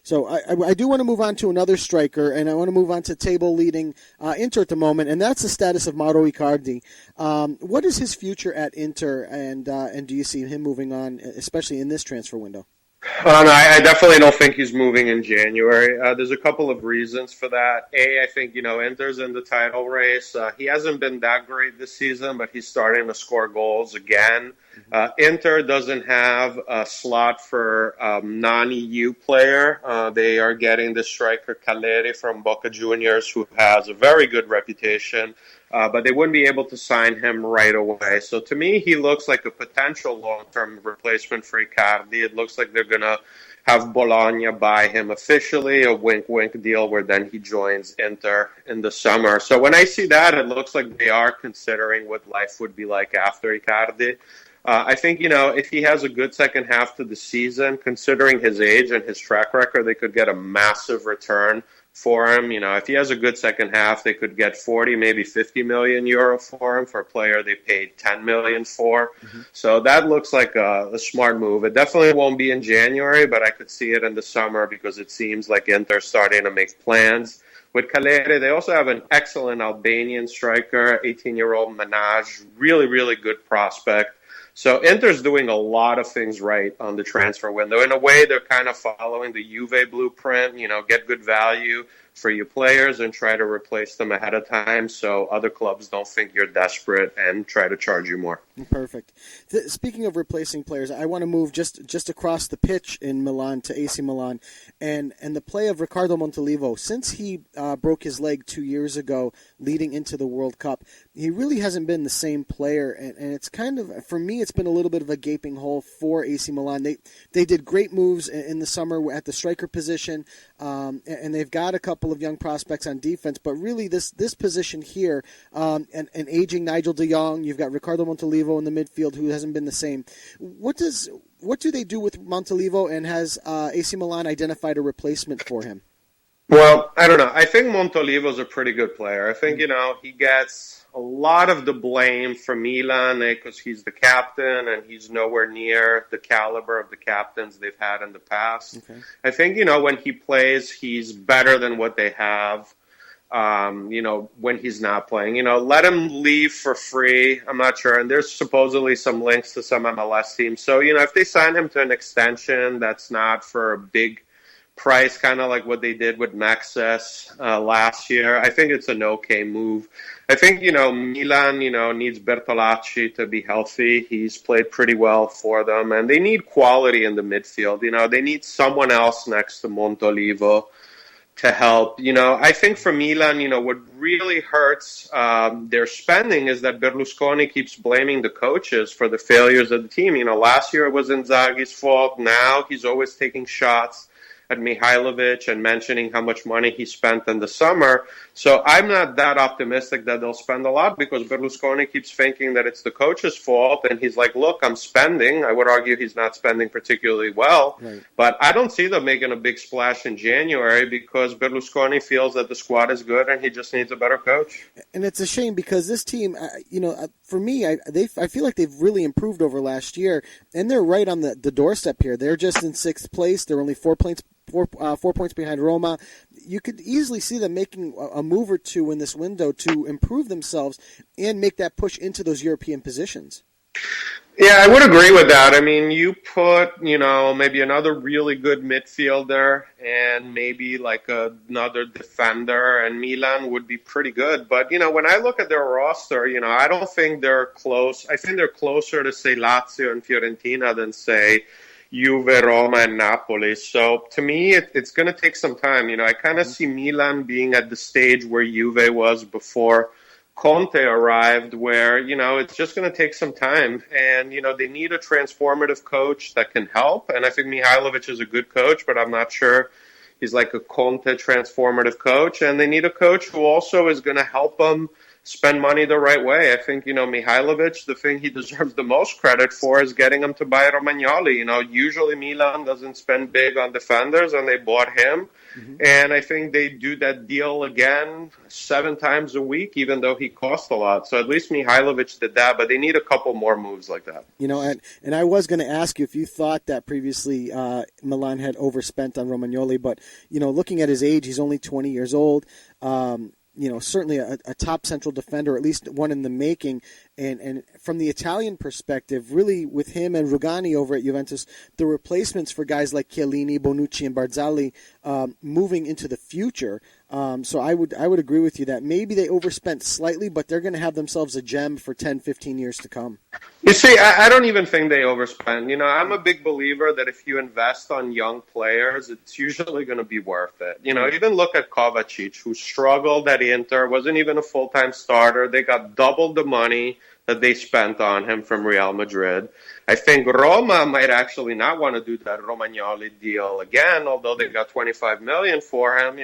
So I do want to move on to another striker, and I want to move on to table-leading Inter at the moment, and that's the status of Mauro Icardi. What is his future at Inter, and do you see him moving on, especially in this transfer window? No, I definitely don't think he's moving in January. There's a couple of reasons for that. I think, Inter's in the title race. He hasn't been that great this season, but he's starting to score goals again. Inter doesn't have a slot for non-EU player. They are getting the striker Caleri from Boca Juniors, who has a very good reputation. But they wouldn't be able to sign him right away. So to me, he looks like a potential long-term replacement for Icardi. It looks like they're going to have Bologna buy him officially, a wink-wink deal where then he joins Inter in the summer. So when I see that, it looks like they are considering what life would be like after Icardi. I think, if he has a good second half to the season, considering his age and his track record, they could get a massive return for him. If he has a good second half, they could get 40, maybe 50 million euro for him, for a player they paid 10 million for. So that looks like a smart move. It definitely won't be in January, but I could see it in the summer because it seems like Inter's starting to make plans. With Caleri, they also have an excellent Albanian striker, 18-year-old Manaj, really, really good prospect. So Inter's doing a lot of things right on the transfer window. In a way, they're kind of following the Juve blueprint, get good value for your players and try to replace them ahead of time so other clubs don't think you're desperate and try to charge you more. Perfect. Speaking of replacing players, I want to move just across the pitch in Milan to AC Milan and the play of Ricardo Montolivo. Since he broke his leg 2 years ago leading into the World Cup, he really hasn't been the same player, and it's kind of, for me, it's been a little bit of a gaping hole for AC Milan. They did great moves in the summer at the striker position, and they've got a couple of young prospects on defense, but really this position here, an aging Nigel de Jong, you've got Ricardo Montolivo in the midfield who hasn't been the same. What do they do with Montolivo, and has AC Milan identified a replacement for him? Well, I don't know. I think Montolivo's a pretty good player. I think, he gets a lot of the blame for Milan because he's the captain and he's nowhere near the caliber of the captains they've had in the past. Okay. I think, when he plays, he's better than what they have, when he's not playing. Let him leave for free. I'm not sure. And there's supposedly some links to some MLS teams. So, if they sign him to an extension that's not for a big price, kind of like what they did with Maxes last year, I think it's an okay move. I think, Milan, needs Bertolacci to be healthy. He's played pretty well for them, and they need quality in the midfield. They need someone else next to Montolivo to help. I think for Milan, what really hurts their spending is that Berlusconi keeps blaming the coaches for the failures of the team. Last year it was Inzaghi's fault. Now he's always taking shots at Mihailovic and mentioning how much money he spent in the summer. So I'm not that optimistic that they'll spend a lot because Berlusconi keeps thinking that it's the coach's fault. And he's like, look, I'm spending. I would argue he's not spending particularly well. Right. But I don't see them making a big splash in January because Berlusconi feels that the squad is good and he just needs a better coach. And it's a shame because this team, for me, I feel like they've really improved over last year. And they're right on the doorstep here. They're just in sixth place. They're only 4 points behind Roma. You could easily see them making a move or two in this window to improve themselves and make that push into those European positions. Yeah, I would agree with that. I mean, you put, maybe another really good midfielder and maybe like another defender, and Milan would be pretty good. But, when I look at their roster, I don't think they're close. I think they're closer to, say, Lazio and Fiorentina than, say, Juve, Roma, and Napoli. So to me, it's going to take some time. I kind of see Milan being at the stage where Juve was before Conte arrived, where, it's just going to take some time. And, they need a transformative coach that can help. And I think Mihailovic is a good coach, but I'm not sure he's like a Conte transformative coach. And they need a coach who also is going to help them spend money the right way. I think, Mihailovic, the thing he deserves the most credit for is getting him to buy Romagnoli. Usually Milan doesn't spend big on defenders, and they bought him. Mm-hmm. And I think they do that deal again 7 times a week, even though he cost a lot. So at least Mihailovic did that, but they need a couple more moves like that. And I was going to ask you if you thought that previously Milan had overspent on Romagnoli, but, looking at his age, he's only 20 years old. Certainly a top central defender, at least one in the making. And from the Italian perspective, really with him and Rugani over at Juventus, the replacements for guys like Chiellini, Bonucci, and Barzagli moving into the future. So I would agree with you that maybe they overspent slightly, but they're going to have themselves a gem for 10, 15 years to come. You see, I don't even think they overspend. I'm a big believer that if you invest on young players, it's usually going to be worth it. Even look at Kovacic, who struggled at Inter, wasn't even a full-time starter. They got doubled the money that they spent on him from Real Madrid. I think Roma might actually not want to do that Romagnoli deal again, although they got $25 million for him.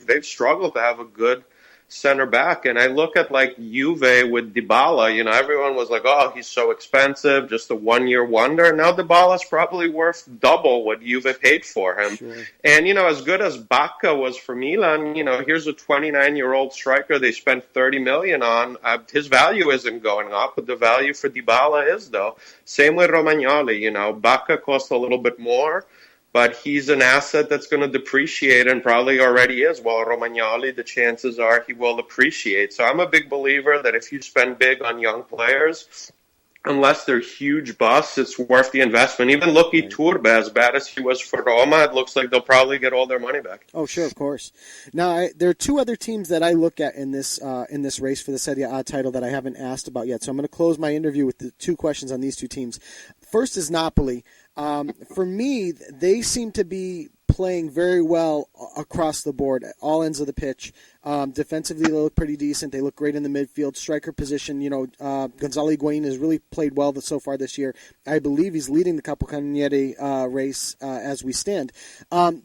They've struggled to have a good center back. And I look at like Juve with Dybala. Everyone was like, oh, he's so expensive, just a one-year wonder. Now Dybala's probably worth double what Juve paid for him. Sure. And, as good as Bacca was for Milan, here's a 29-year-old striker they spent $30 million on. His value isn't going up, but the value for Dybala is, though. Same with Romagnoli. Bacca cost a little bit more, but he's an asset that's going to depreciate and probably already is. While Romagnoli, the chances are he will appreciate. So I'm a big believer that if you spend big on young players, unless they're huge busts, it's worth the investment. Even Lucky Turbe, as bad as he was for Roma, it looks like they'll probably get all their money back. Oh, sure, of course. Now, there are 2 other teams that I look at in this race for the Serie A title that I haven't asked about yet. So I'm going to close my interview with the 2 questions on these 2 teams. First is Napoli. For me, they seem to be playing very well across the board, at all ends of the pitch. Defensively, they look pretty decent. They look great in the midfield. Striker position, Gonzalo Higuain has really played well so far this year. I believe he's leading the Capocannoniere race as we stand.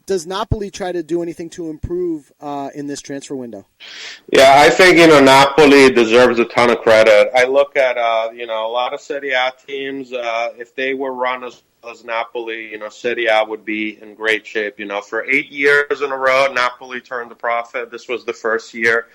Does Napoli try to do anything to improve in this transfer window? Yeah, I think, Napoli deserves a ton of credit. I look at, a lot of Serie A teams, if they were run as Napoli, Serie A would be in great shape. For 8 years in a row, Napoli turned a profit. This was the first year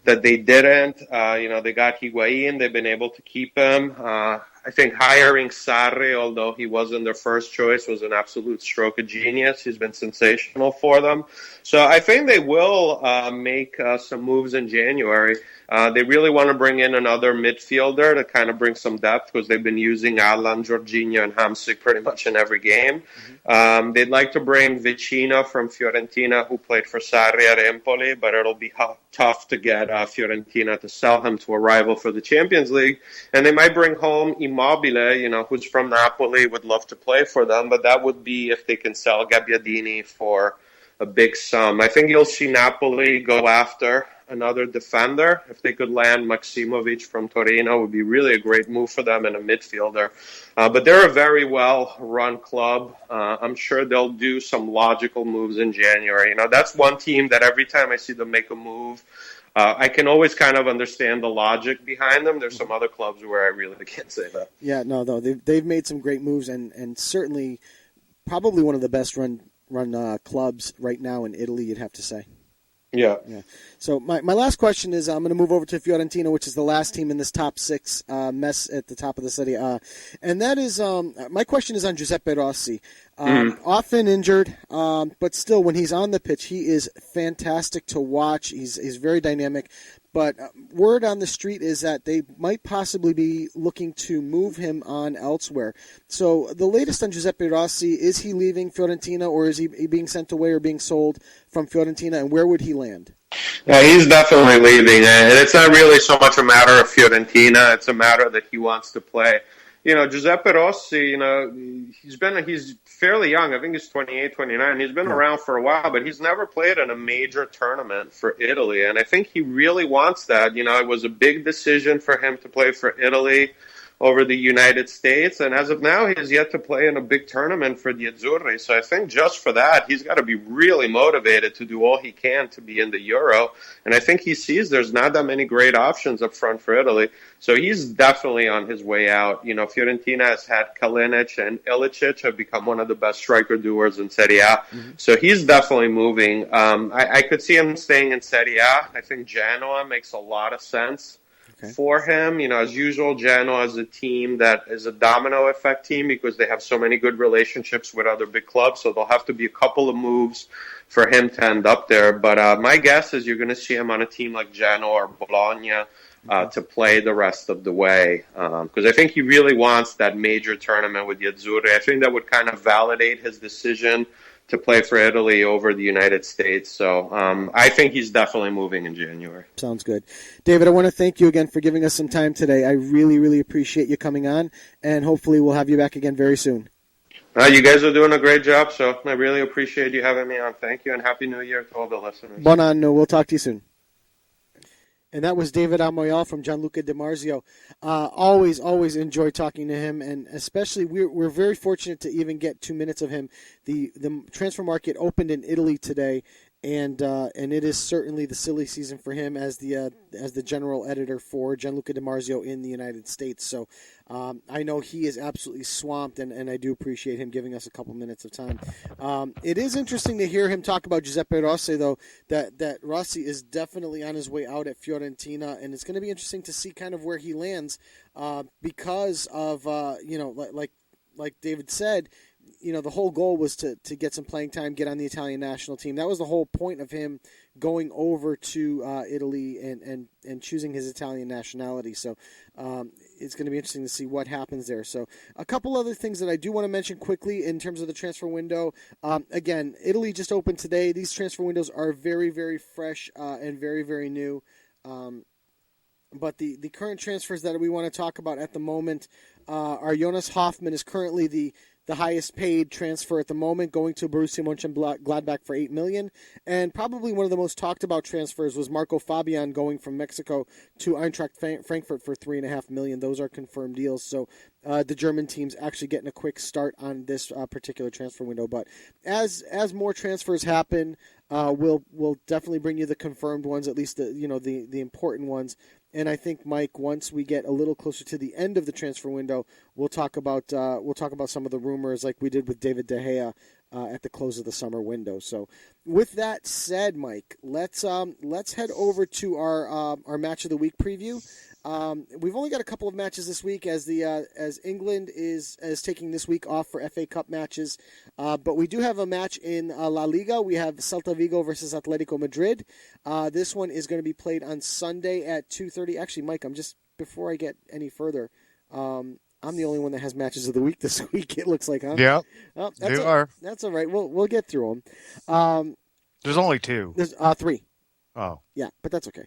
that they didn't. They got Higuain. They've been able to keep him. I think hiring Sarri, although he wasn't their first choice, was an absolute stroke of genius. He's been sensational for them. So I think they will make some moves in January. They really want to bring in another midfielder to kind of bring some depth because they've been using Alan, Jorginho, and Hamsik pretty much in every game. Mm-hmm. They'd like to bring Vicino from Fiorentina, who played for Sarri at Empoli, but it'll be tough to get Fiorentina to sell him to a rival for the Champions League. And they might bring home Immobile, who's from Napoli, would love to play for them, but that would be if they can sell Gabbiadini for a big sum. I think you'll see Napoli go after another defender. If they could land Maksimovic from Torino, it would be really a great move for them and a midfielder. But they're a very well-run club. I'm sure they'll do some logical moves in January. That's one team that every time I see them make a move, I can always kind of understand the logic behind them. There's some other clubs where I really can't say that. Yeah, no, though they've made some great moves and certainly probably one of the best run clubs right now in Italy, you'd have to say. Yeah. So my last question is, I'm going to move over to Fiorentina, which is the last team in this top 6 mess at the top of the Serie A. And that is, my question is on Giuseppe Rossi. Often injured, but still, when he's on the pitch, he is fantastic to watch. He's very dynamic. But word on the street is that they might possibly be looking to move him on elsewhere. So the latest on Giuseppe Rossi, is he leaving Fiorentina or is he being sent away or being sold from Fiorentina, and where would he land? Yeah, he's definitely leaving, and it's not really so much a matter of Fiorentina. It's a matter that he wants to play. Giuseppe Rossi, he's fairly young. I think he's 28, 29. He's been around for a while, but he's never played in a major tournament for Italy. And I think he really wants that. It was a big decision for him to play for Italy over the United States. And as of now, he has yet to play in a big tournament for the Azzurri. So I think just for that, he's got to be really motivated to do all he can to be in the Euro. And I think he sees there's not that many great options up front for Italy. So he's definitely on his way out. You know, Fiorentina has had Kalinic and Ilicic have become one of the best striker doers in Serie A. Mm-hmm. So he's definitely moving. I could see him staying in Serie A. I think Genoa makes a lot of sense for him. You know, as usual, Genoa is a team that is a domino effect team because they have so many good relationships with other big clubs. So there'll have to be a couple of moves for him to end up there. But my guess is you're going to see him on a team like Genoa or Bologna to play the rest of the way. Because I think he really wants that major tournament with the Azzurri. I think that would kind of validate his decision to play for Italy over the United States. So I think he's definitely moving in January. Sounds good. David, I want to thank you again for giving us some time today. I really, really appreciate you coming on, and hopefully we'll have you back again very soon. You guys are doing a great job, so I really appreciate you having me on. Thank you, and Happy New Year to all the listeners. Buon anno. We'll talk to you soon. And that was David Amoyal from Gianluca DiMarzio. Always enjoy talking to him, and especially we're very fortunate to even get 2 minutes of him. The transfer market opened in Italy today, and it is certainly the silly season for him as the general editor for Gianluca DiMarzio in the United States. So I know he is absolutely swamped, and I do appreciate him giving us a couple minutes of time. It is interesting to hear him talk about Giuseppe Rossi, though, that Rossi is definitely on his way out at Fiorentina, and it's going to be interesting to see kind of where he lands because of, like David said, you know, the whole goal was to get some playing time, get on the Italian national team. That was the whole point of him going over to Italy and choosing his Italian nationality. So it's going to be interesting to see what happens there. So a couple other things that I do want to mention quickly in terms of the transfer window. Again, Italy just opened today. These transfer windows are very, very fresh and very, very new. But the current transfers that we want to talk about at the moment are Jonas Hoffman is currently the highest paid transfer at the moment, going to Borussia Mönchengladbach for $8 million. And probably one of the most talked about transfers was Marco Fabian going from Mexico to Eintracht Frankfurt for $3.5 million. Those are confirmed deals. So the German team's actually getting a quick start on this particular transfer window. But as more transfers happen, we'll definitely bring you the confirmed ones, at least the important ones. And I think, Mike, once we get a little closer to the end of the transfer window, we'll talk about some of the rumors like we did with David De Gea at the close of the summer window. So, with that said, Mike, let's head over to our match of the week preview. We've only got a couple of matches this week as England is taking this week off for FA Cup matches, but we do have a match in La Liga. We have Celta Vigo versus Atletico Madrid. This one is going to be played on Sunday at 2:30. Actually, Mike, before I get any further, I'm the only one that has matches of the week this week. It looks like, huh? Yeah, oh, you are. That's all right. We'll get through them. There's only two. There's three. Oh. Yeah, but that's okay.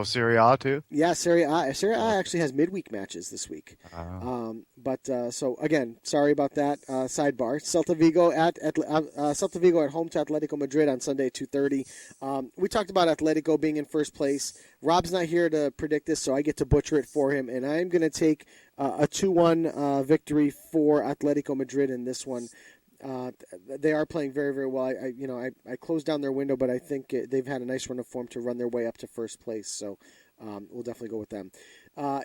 Serie A too? Yeah, Serie A. Serie A actually has midweek matches this week. So again, sorry about that. Sidebar: Celta Vigo at home to Atletico Madrid on Sunday at 2:30. We talked about Atletico being in first place. Rob's not here to predict this, so I get to butcher it for him, and I'm going to take a 2-1 victory for Atletico Madrid in this one. They are playing very, very well. I closed down their window, but I think they've had a nice run of form to run their way up to first place. So we'll definitely go with them.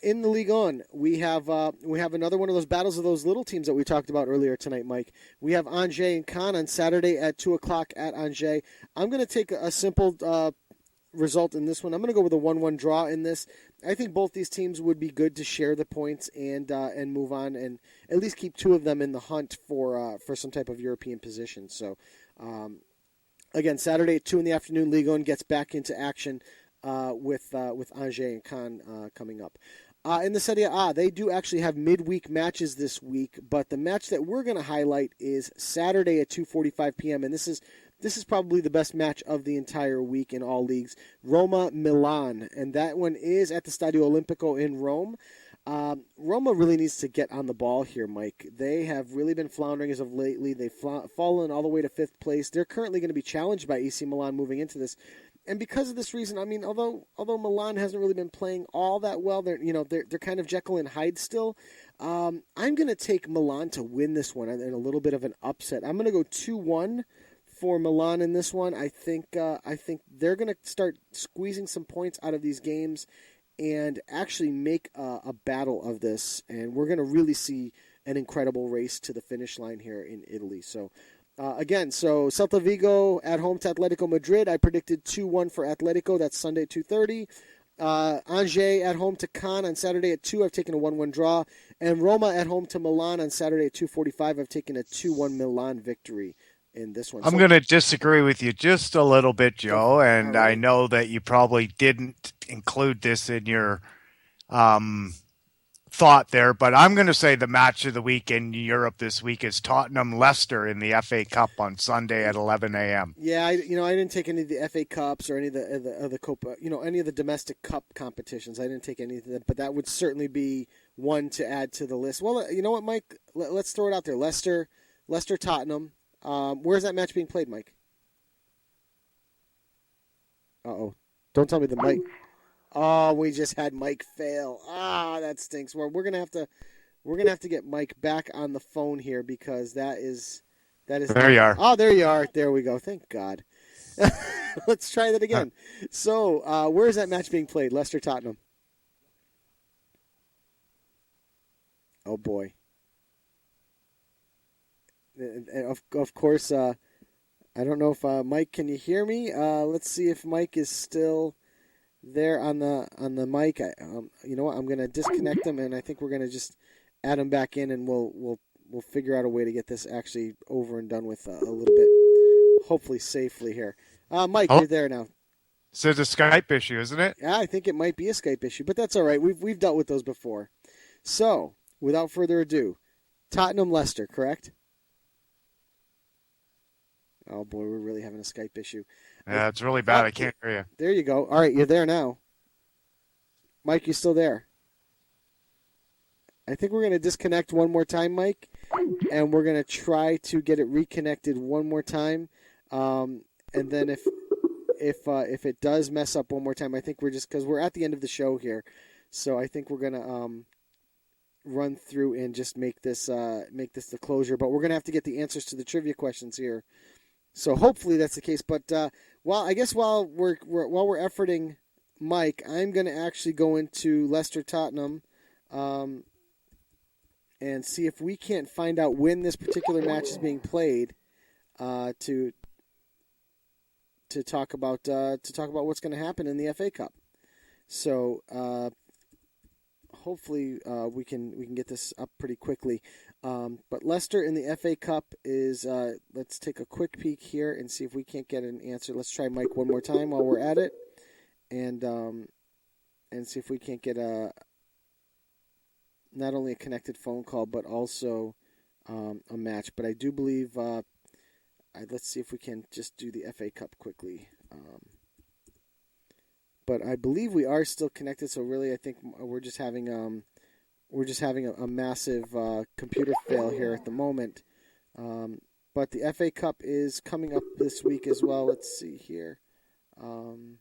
In the Ligue 1, we have another one of those battles of those little teams that we talked about earlier tonight, Mike. We have Angers and Caen on Saturday at 2:00 at Angers. I'm going to take a simple result in this one. I'm going to go with a 1-1 draw in this. I think both these teams would be good to share the points and move on and at least keep two of them in the hunt for some type of European position. So, again, Saturday at 2 in the afternoon, Ligue 1 gets back into action with Angers and Caen coming up. In the Serie A, they do actually have midweek matches this week, but the match that we're going to highlight is Saturday at 2:45 p.m., and this is probably the best match of the entire week in all leagues. Roma-Milan, and that one is at the Stadio Olimpico in Rome. Roma really needs to get on the ball here, Mike. They have really been floundering as of lately. They've fallen all the way to 5th place. They're currently going to be challenged by AC Milan moving into this. and because of this reason, I mean, although Milan hasn't really been playing all that well, they're kind of Jekyll and Hyde still. I'm going to take Milan to win this one in a little bit of an upset. I'm going to go 2-1 for Milan in this one. I think they're going to start squeezing some points out of these games and actually make a battle of this, and we're going to really see an incredible race to the finish line here in Italy. So. Again, so Celta Vigo at home to Atletico Madrid. I predicted 2-1 for Atletico. That's Sunday at 2:30. Angers at home to Cannes on Saturday at 2. I've taken a 1-1 draw. And Roma at home to Milan on Saturday at 2:45. I've taken a 2-1 Milan victory in this one. I'm going to disagree with you just a little bit, Joe, and right. I know that you probably didn't include this in your thought there, but I'm going to say the match of the week in Europe this week is Tottenham-Leicester in the FA Cup on Sunday at 11 a.m. Yeah, I didn't take any of the FA Cups or any of the Copa, any of the domestic cup competitions. I didn't take any of them, but that would certainly be one to add to the list. Well, you know what, Mike? Let's throw it out there. Leicester, Tottenham. Where's that match being played, Mike? Uh-oh. Don't tell me the mic. Oh, we just had Mike fail. That stinks. Well, we're gonna have to get Mike back on the phone here because that is. There you are. Oh, there you are. There we go. Thank God. Let's try that again. So, where is that match being played? Leicester Tottenham. Oh boy. And of course, I don't know if Mike, can you hear me? Let's see if Mike is still there on the mic. You know what? I'm going to disconnect him, and I think we're going to just add him back in, and we'll figure out a way to get this actually over and done with a little bit, hopefully safely here. Mike, you're there now. So it's a Skype issue, isn't it? Yeah, I think it might be a Skype issue, but that's all right. We've dealt with those before. So, without further ado, Tottenham Leicester, correct? Oh boy, we're really having a Skype issue. Yeah, it's really bad. I can't hear you. There you go. All right, you're there now. Mike, you still there? I think we're going to disconnect one more time, Mike, and we're going to try to get it reconnected one more time. And then if it does mess up one more time, I think we're just, because we're at the end of the show here, so I think we're going to run through and just make this the closure. But we're going to have to get the answers to the trivia questions here. So hopefully that's the case. But while we're efforting Mike, I'm going to actually go into Leicester Tottenham and see if we can't find out when this particular match is being played to talk about what's going to happen in the FA Cup. So hopefully we can get this up pretty quickly. But Leicester in the FA Cup is, let's take a quick peek here and see if we can't get an answer. Let's try Mike one more time while we're at it, and see if we can't get not only a connected phone call, but also a match. But I do believe, let's see if we can just do the FA Cup quickly. But I believe we are still connected, so really I think we're just having a massive computer fail here at the moment. But the FA Cup is coming up this week as well. Let's see here. And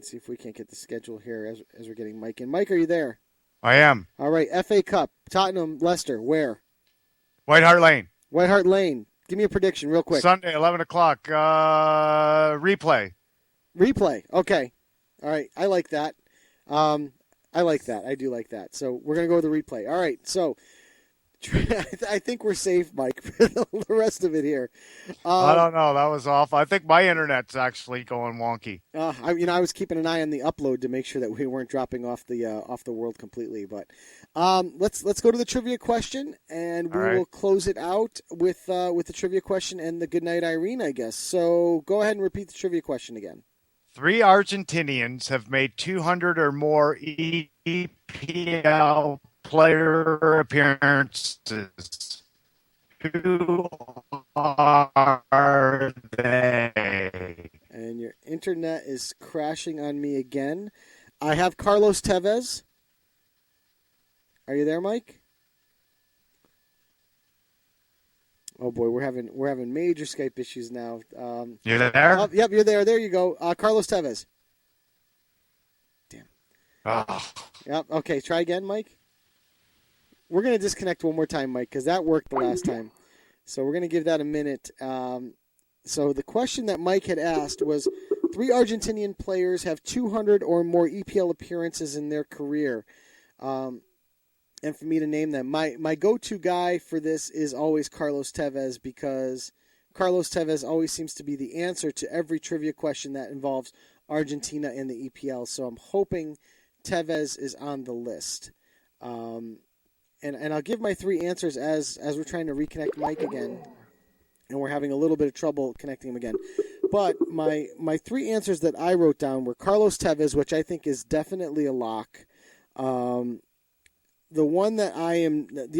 see if we can't get the schedule here as we're getting Mike in. Mike, are you there? I am. All right, FA Cup, Tottenham, Leicester, where? White Hart Lane. White Hart Lane. Give me a prediction real quick. Sunday, 11 o'clock. Replay. Okay. All right. I like that. I do like that. So we're going to go with the replay. All right. So I think we're safe, Mike, for the rest of it here. I don't know. That was off. I think my internet's actually going wonky. I was keeping an ite on the upload to make sure that we weren't dropping off the world completely. But let's go to the trivia question, and we will close it out with the trivia question and the Goodnight Irene, I guess. So go ahead and repeat the trivia question again. 3 Argentinians have made 200 or more EPL player appearances. Who are they? And your internet is crashing on me again. I have Carlos Tevez. Are you there, Mike? Oh boy, we're having major Skype issues now. You're there? Oh, yep, you're there. There you go. Carlos Tevez. Damn. Oh. Yep. Okay, try again, Mike. We're gonna disconnect one more time, Mike, because that worked the last time. So we're gonna give that a minute. So the question that Mike had asked was, 3 Argentinian players have 200 or more EPL appearances in their career. And for me to name them, my go-to guy for this is always Carlos Tevez, because Carlos Tevez always seems to be the answer to every trivia question that involves Argentina and the EPL. So I'm hoping Tevez is on the list. And I'll give my 3 answers as we're trying to reconnect Mike again. And we're having a little bit of trouble connecting him again. But my 3 answers that I wrote down were Carlos Tevez, which I think is definitely a lock. The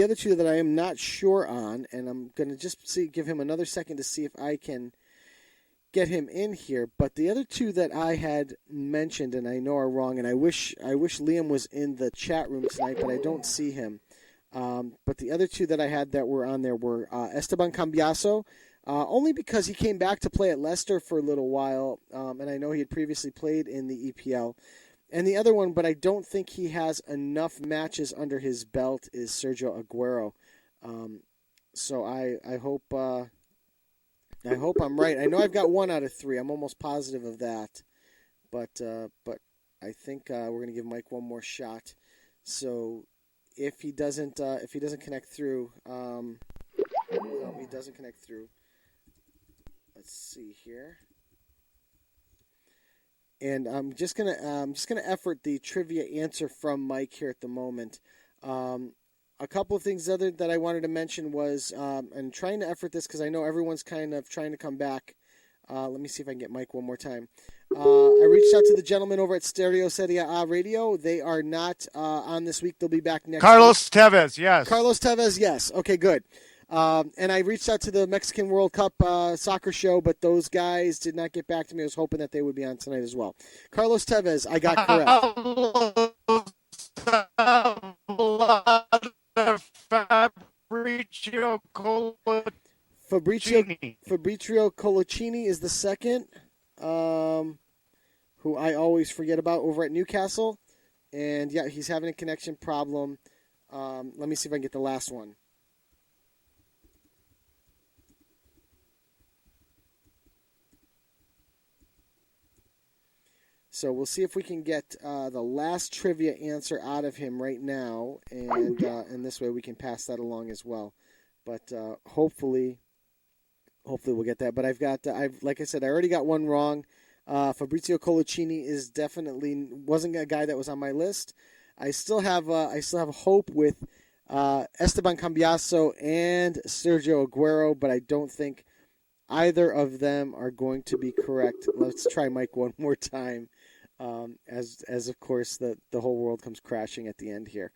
other 2 that I am not sure on, and I'm going to just give him another second to see if I can get him in here. But the other 2 that I had mentioned, and I know are wrong, and I wish Liam was in the chat room tonight, but I don't see him. But the other 2 that I had that were on there were Esteban Cambiaso, only because he came back to play at Leicester for a little while, and I know he had previously played in the EPL. And the other one, but I don't think he has enough matches under his belt, is Sergio Aguero. So I hope I'm right. I know I've got 1 out of 3. I'm almost positive of that. But I think we're going to give Mike one more shot. So if he doesn't connect through, Let's see here. And I'm just gonna effort the trivia answer from Mike here at the moment. A couple of things other that I wanted to mention was, and trying to effort this because I know everyone's kind of trying to come back. Let me see if I can get Mike one more time. I reached out to the gentlemen over at Stereo Serie A Radio. They are not on this week. They'll be back next Carlos week. Tevez, yes. Carlos Tevez, yes. Okay, good. And I reached out to the Mexican World Cup soccer show, but those guys did not get back to me. I was hoping that they would be on tonight as well. Carlos Tevez, I got correct. Fabricio Coloccini is the second, who I always forget about over at Newcastle. And, yeah, he's having a connection problem. Let me see if I can get the last one. So we'll see if we can get the last trivia answer out of him right now, and this way we can pass that along as well. But hopefully we'll get that. But like I said, I already got one wrong. Fabricio Coloccini wasn't a guy that was on my list. I still have hope with Esteban Cambiaso and Sergio Aguero, but I don't think either of them are going to be correct. Let's try Mike one more time, as of course the whole world comes crashing at the end here.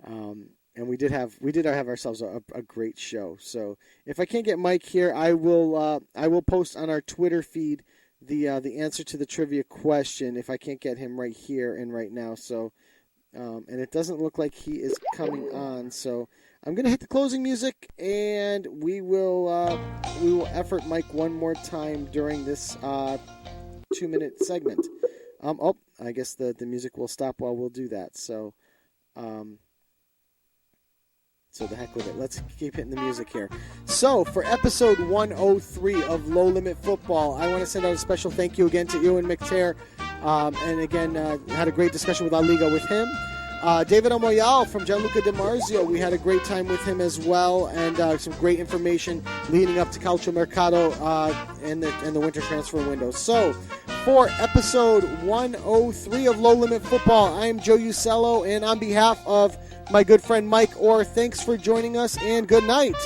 And we did have ourselves a great show. So if I can't get Mike here, I will post on our Twitter feed the answer to the trivia question if I can't get him right here and right now. So and it doesn't look like he is coming on. So I'm going to hit the closing music, and we will effort Mike one more time during this 2-minute segment. I guess the music will stop while we'll do that. So the heck with it. Let's keep hitting the music here. So for episode 103 of Low Limit Football, I want to send out a special thank you again to Euan McTear. And again, had a great discussion with La Liga with him. David Amoyal from Gianluca DiMarzio, we had a great time with him as well, and some great information leading up to Calcio Mercato and the winter transfer window. So, for episode 103 of Low Limit Football, I am Joe Usello, and on behalf of my good friend Mike Orr, thanks for joining us, and good night.